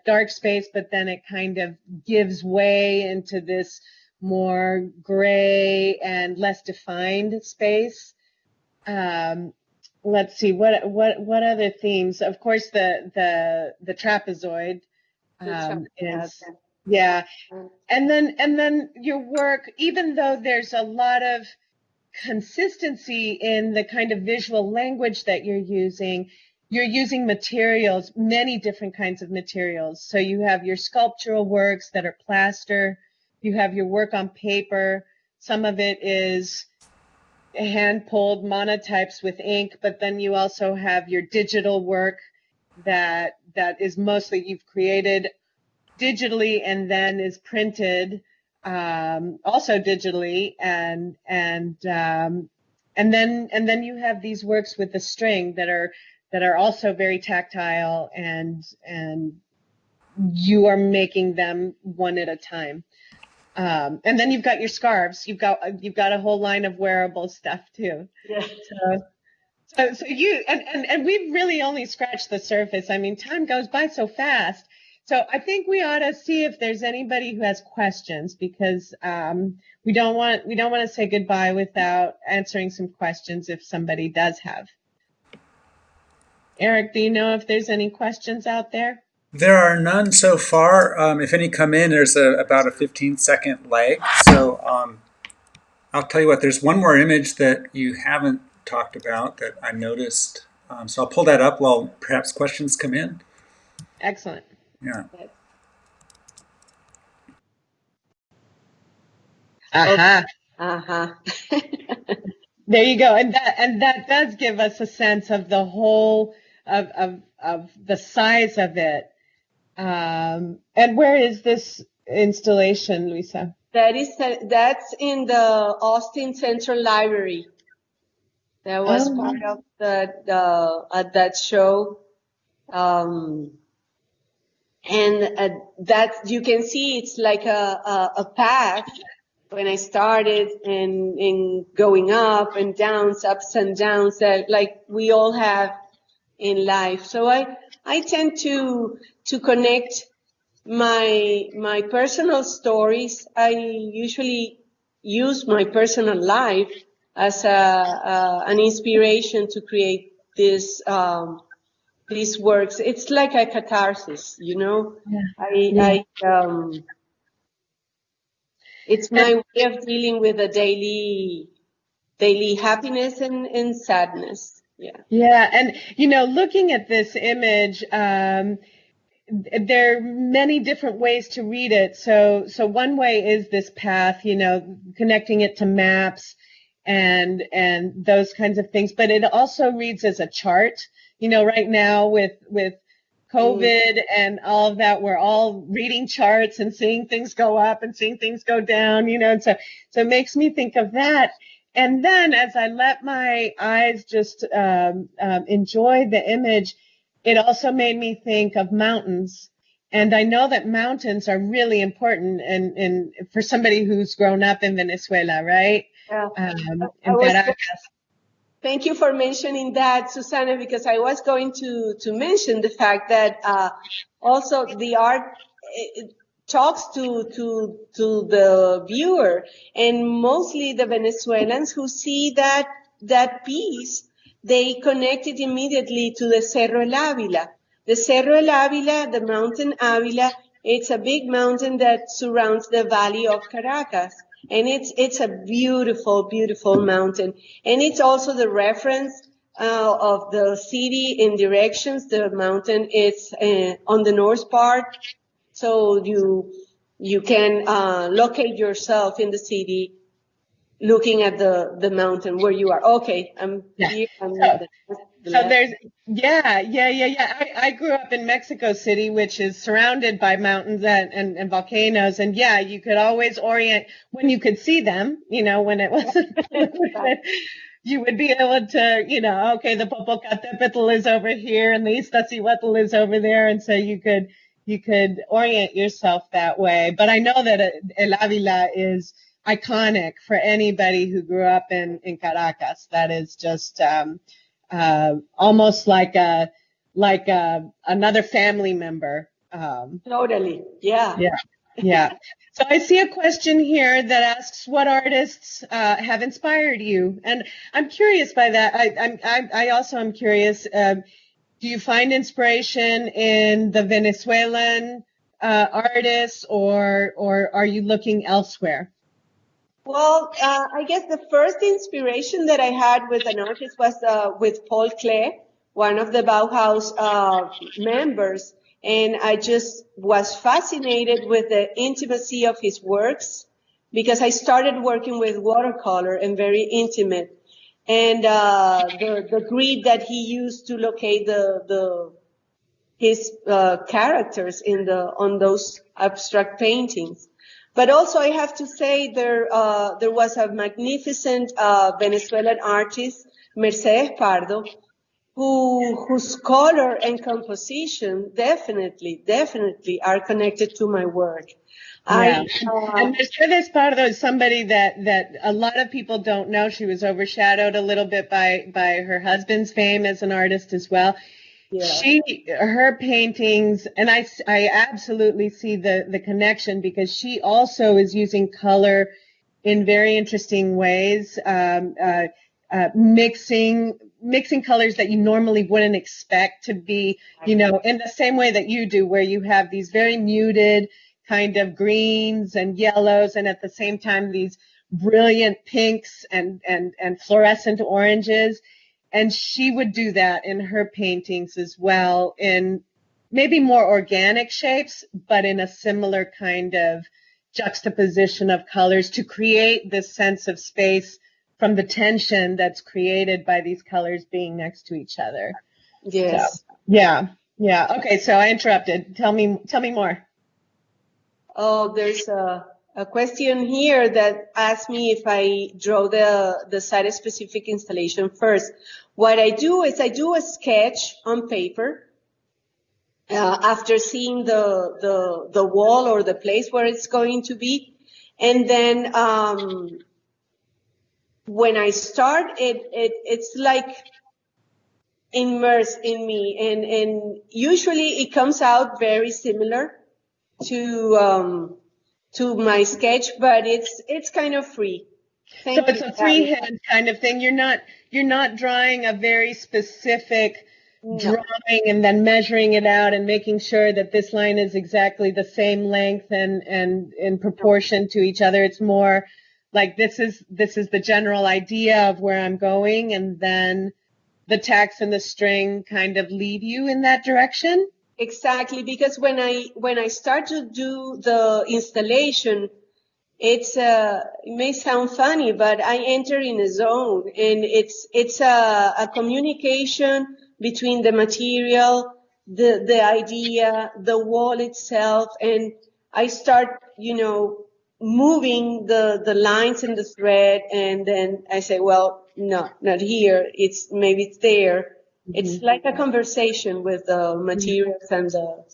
dark space, but then it kind of gives way into this more gray and less defined space. Let's see, what other themes? Of course, the trapezoid is. Yeah. And then your work, even though there's a lot of consistency in the kind of visual language that you're using materials, many different kinds of materials. So you have your sculptural works that are plaster, you have your work on paper, some of it is hand-pulled monotypes with ink, but then you also have your digital work that is mostly you've created digitally and then is printed also digitally, and then you have these works with the string that are also very tactile, and you are making them one at a time. And then you've got your scarves. You've got a whole line of wearable stuff too. Yeah. So you and we've really only scratched the surface. I mean, time goes by so fast. So I think we ought to see if there's anybody who has questions, because we don't want to say goodbye without answering some questions if somebody does have. Eric, do you know if there's any questions out there? There are none so far. If any come in, there's about a 15-second lag. So I'll tell you what, there's one more image that you haven't talked about that I noticed. So I'll pull that up while perhaps questions come in. Excellent. Yeah. Aha. Uh-huh. There you go. And that does give us a sense of the whole of the size of it. And where is this installation, Luisa? That's in the Austin Central Library. That was part of at that show. And that you can see it's like a path when I started and going up and downs, ups and downs that like we all have in life. So I tend to connect my personal stories. I usually use my personal life as an inspiration to create these works. It's like a catharsis, you know. It's my way of dealing with the daily happiness and sadness. Yeah. Yeah, and looking at this image, there are many different ways to read it. So one way is this path, connecting it to maps and those kinds of things. But it also reads as a chart. Right now with COVID and all of that, we're all reading charts and seeing things go up and seeing things go down, and so it makes me think of that. And then as I let my eyes just enjoy the image, it also made me think of mountains. And I know that mountains are really important and for somebody who's grown up in Venezuela, right? Yeah. In Caracas. Thank you for mentioning that, Susana, because I was going to mention the fact that also the art talks to the viewer, and mostly the Venezuelans who see that piece, they connect it immediately to the Cerro El Ávila. The Cerro El Ávila, the mountain Ávila, it's a big mountain that surrounds the valley of Caracas. And it's a beautiful, beautiful mountain. And it's also the reference of the city in directions. The mountain is on the north part. So you can locate yourself in the city looking at the mountain where you are. Okay, I'm here. So there's, I grew up in Mexico City, which is surrounded by mountains and volcanoes. And yeah, you could always orient when you could see them, when it wasn't, you would be able to, okay, the Popocatépetl is over here and the Iztaccíhuatl is over there. And so you could orient yourself that way. But I know that El Ávila is iconic for anybody who grew up in Caracas. That is just, almost like another family member. Totally. Yeah. Yeah. So I see a question here that asks, what artists have inspired you? And I'm curious by that. I also am curious. Do you find inspiration in the Venezuelan artists, or are you looking elsewhere? Well, I guess the first inspiration that I had with an artist was with Paul Klee, one of the Bauhaus members. And I just was fascinated with the intimacy of his works because I started working with watercolor and very intimate. And the grid that he used to locate his characters on those abstract paintings. But also I have to say there was a magnificent Venezuelan artist, Mercedes Pardo, whose color and composition definitely are connected to my work. Yeah. And Mercedes Pardo is somebody that a lot of people don't know. She was overshadowed a little bit by her husband's fame as an artist as well. Yeah. Her paintings, and I absolutely see the connection because she also is using color in very interesting ways, mixing colors that you normally wouldn't expect to be, in the same way that you do, where you have these very muted kind of greens and yellows, and at the same time these brilliant pinks and fluorescent oranges. And she would do that in her paintings as well, in maybe more organic shapes, but in a similar kind of juxtaposition of colors to create this sense of space from the tension that's created by these colors being next to each other. Yes. So, yeah. Okay, so I interrupted. Tell me more. Oh, there's a question here that asks me if I draw the site-specific installation first. What I do is I do a sketch on paper after seeing the wall or the place where it's going to be, and then when I start, it's like immersed in me, and usually it comes out very similar to my sketch, but it's kind of free. So it's a freehand kind of thing. You're not drawing a very specific drawing and then measuring it out and making sure that this line is exactly the same length and in proportion to each other. It's more like this is the general idea of where I'm going, and then the text and the string kind of lead you in that direction. Exactly, because when I start to do the installation, it may sound funny, but I enter in a zone, and it's a communication between the material, the idea, the wall itself, and I start, moving the lines and the thread, and then I say, well, no, not here. Maybe it's there. It's like a conversation with the materials and the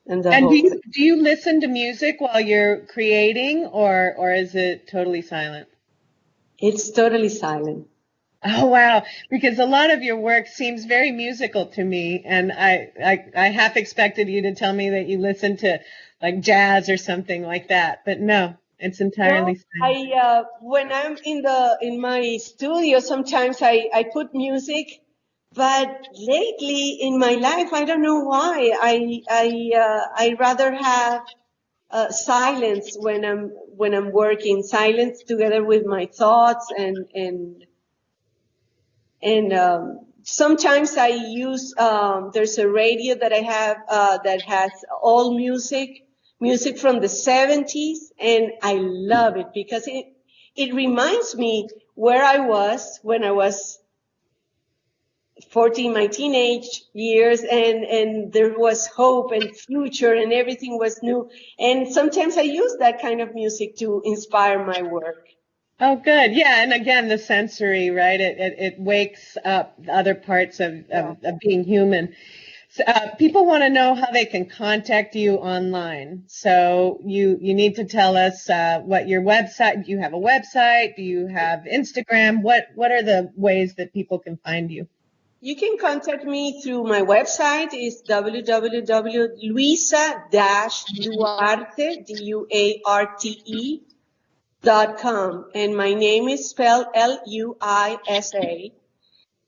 And whole thing. do you listen to music while you're creating, or is it totally silent? It's totally silent. Oh, wow. Because a lot of your work seems very musical to me, and I half expected you to tell me that you listen to like jazz or something like that, but no, it's entirely silent. When I'm in my studio, sometimes I put music. But lately in my life, I don't know why. I rather have silence when I'm working. Silence together with my thoughts and sometimes I use there's a radio that I have that has all music from the 70s, and I love it because it reminds me where I was when I was 14, my teenage years, and there was hope and future and everything was new. And sometimes I use that kind of music to inspire my work. Oh, good. Yeah. And again, the sensory, right? It wakes up other parts of being human. So, people want to know how they can contact you online. So you need to tell us what your website. Do you have a website? Do you have Instagram? What are the ways that people can find you? You can contact me through my website. It's www.luisa-duarte, DUARTE.com. And my name is spelled Luisa.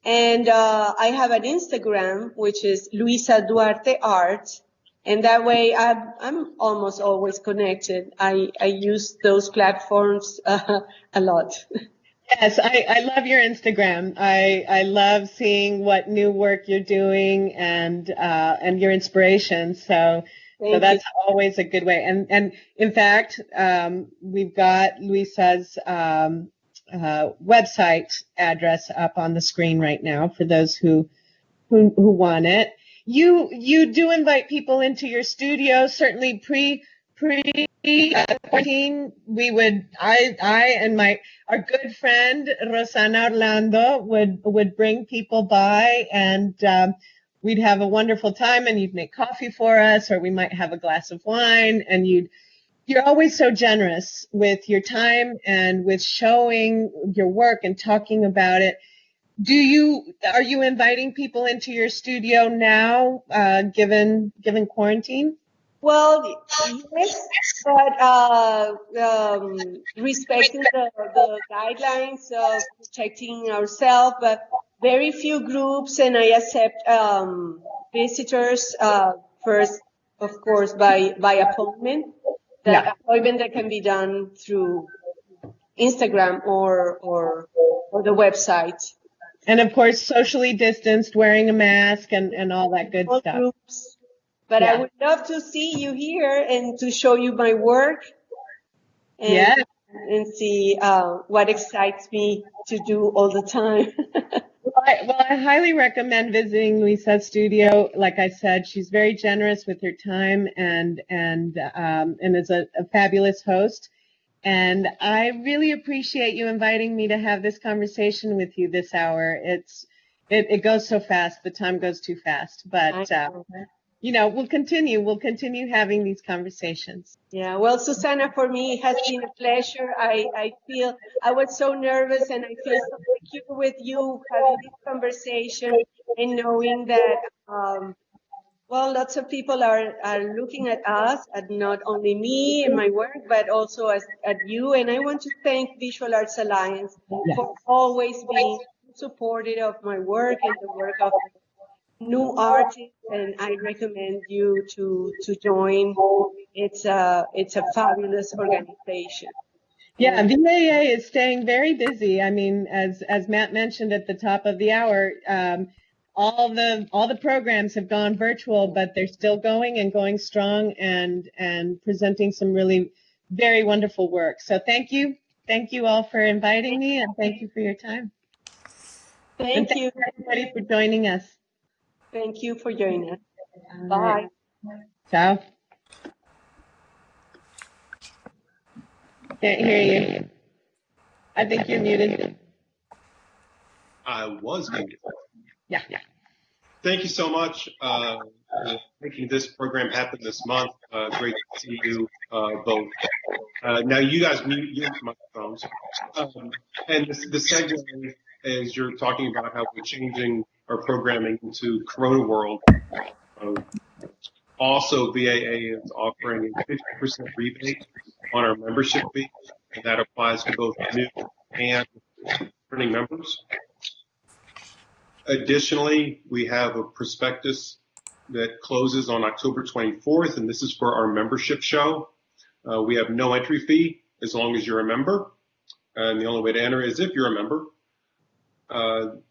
And I have an Instagram, which is Luisa Duarte Art. And that way I'm almost always connected. I use those platforms a lot. Yes, I love your Instagram. I love seeing what new work you're doing and your inspiration. So that's always a good way. And in fact, we've got Luisa's website address up on the screen right now for those who want it. You do invite people into your studio, certainly pre-quarantine. I and our good friend Rosana Orlando would bring people by, and we'd have a wonderful time, and you'd make coffee for us, or we might have a glass of wine, and you're always so generous with your time and with showing your work and talking about it. Are you inviting people into your studio now, given quarantine? Well, yes, but respecting the guidelines of protecting ourselves, but very few groups, and I accept visitors first, of course, by appointment. Appointment that can be done through Instagram or the website. And of course, socially distanced, wearing a mask and all that good stuff. Groups. But I would love to see you here and to show you my work. and, Yeah. and see what excites me to do all the time. Well, I highly recommend visiting Luisa's studio. Like I said, she's very generous with her time and is a fabulous host. And I really appreciate you inviting me to have this conversation with you this hour. It goes so fast. The time goes too fast. But we'll continue having these conversations. Yeah, well, Susana, for me, it has been a pleasure. I feel I was so nervous, and I feel so secure with you having this conversation and knowing that, well, lots of people are looking at us, at not only me and my work, but also at you. And I want to thank Visual Arts Alliance for always being supportive of my work and the work of new artists. And I recommend you to join. It's a fabulous organization. Yeah, VAA is staying very busy. I mean, as Matt mentioned at the top of the hour, all the programs have gone virtual, but they're still going and going strong and presenting some really very wonderful work. So thank you all for inviting me, and thank you for your time. Thank you, everybody, for joining us. Thank you for joining us. Bye. Ciao. Can't hear you. I think you're muted. I was muted. Yeah. Thank you so much for making this program happen this month. Great to see you both. Now you guys mute your microphones. And the segue is you're talking about how we're changing our programming into Corona World. Also, VAA is offering a 50% rebate on our membership fee, and that applies to both new and returning members. Additionally, we have a prospectus that closes on October 24th, and this is for our membership show. We have no entry fee as long as you're a member, and the only way to enter is if you're a member.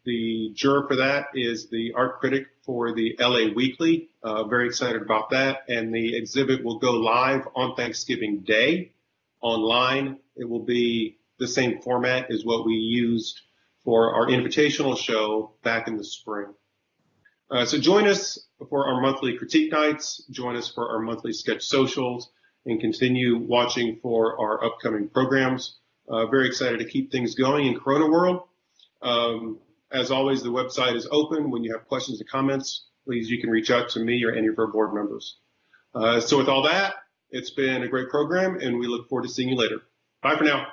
The juror for that is the art critic for the LA Weekly. Very excited about that, and the exhibit will go live on Thanksgiving Day online. It will be the same format as what we used for our invitational show back in the spring. So join us for our monthly critique nights, join us for our monthly sketch socials, and continue watching for our upcoming programs. Very excited to keep things going in Corona World. As always, the website is open. When you have questions or comments, please, you can reach out to me or any of our board members. So with all that, it's been a great program, and we look forward to seeing you later. Bye for now.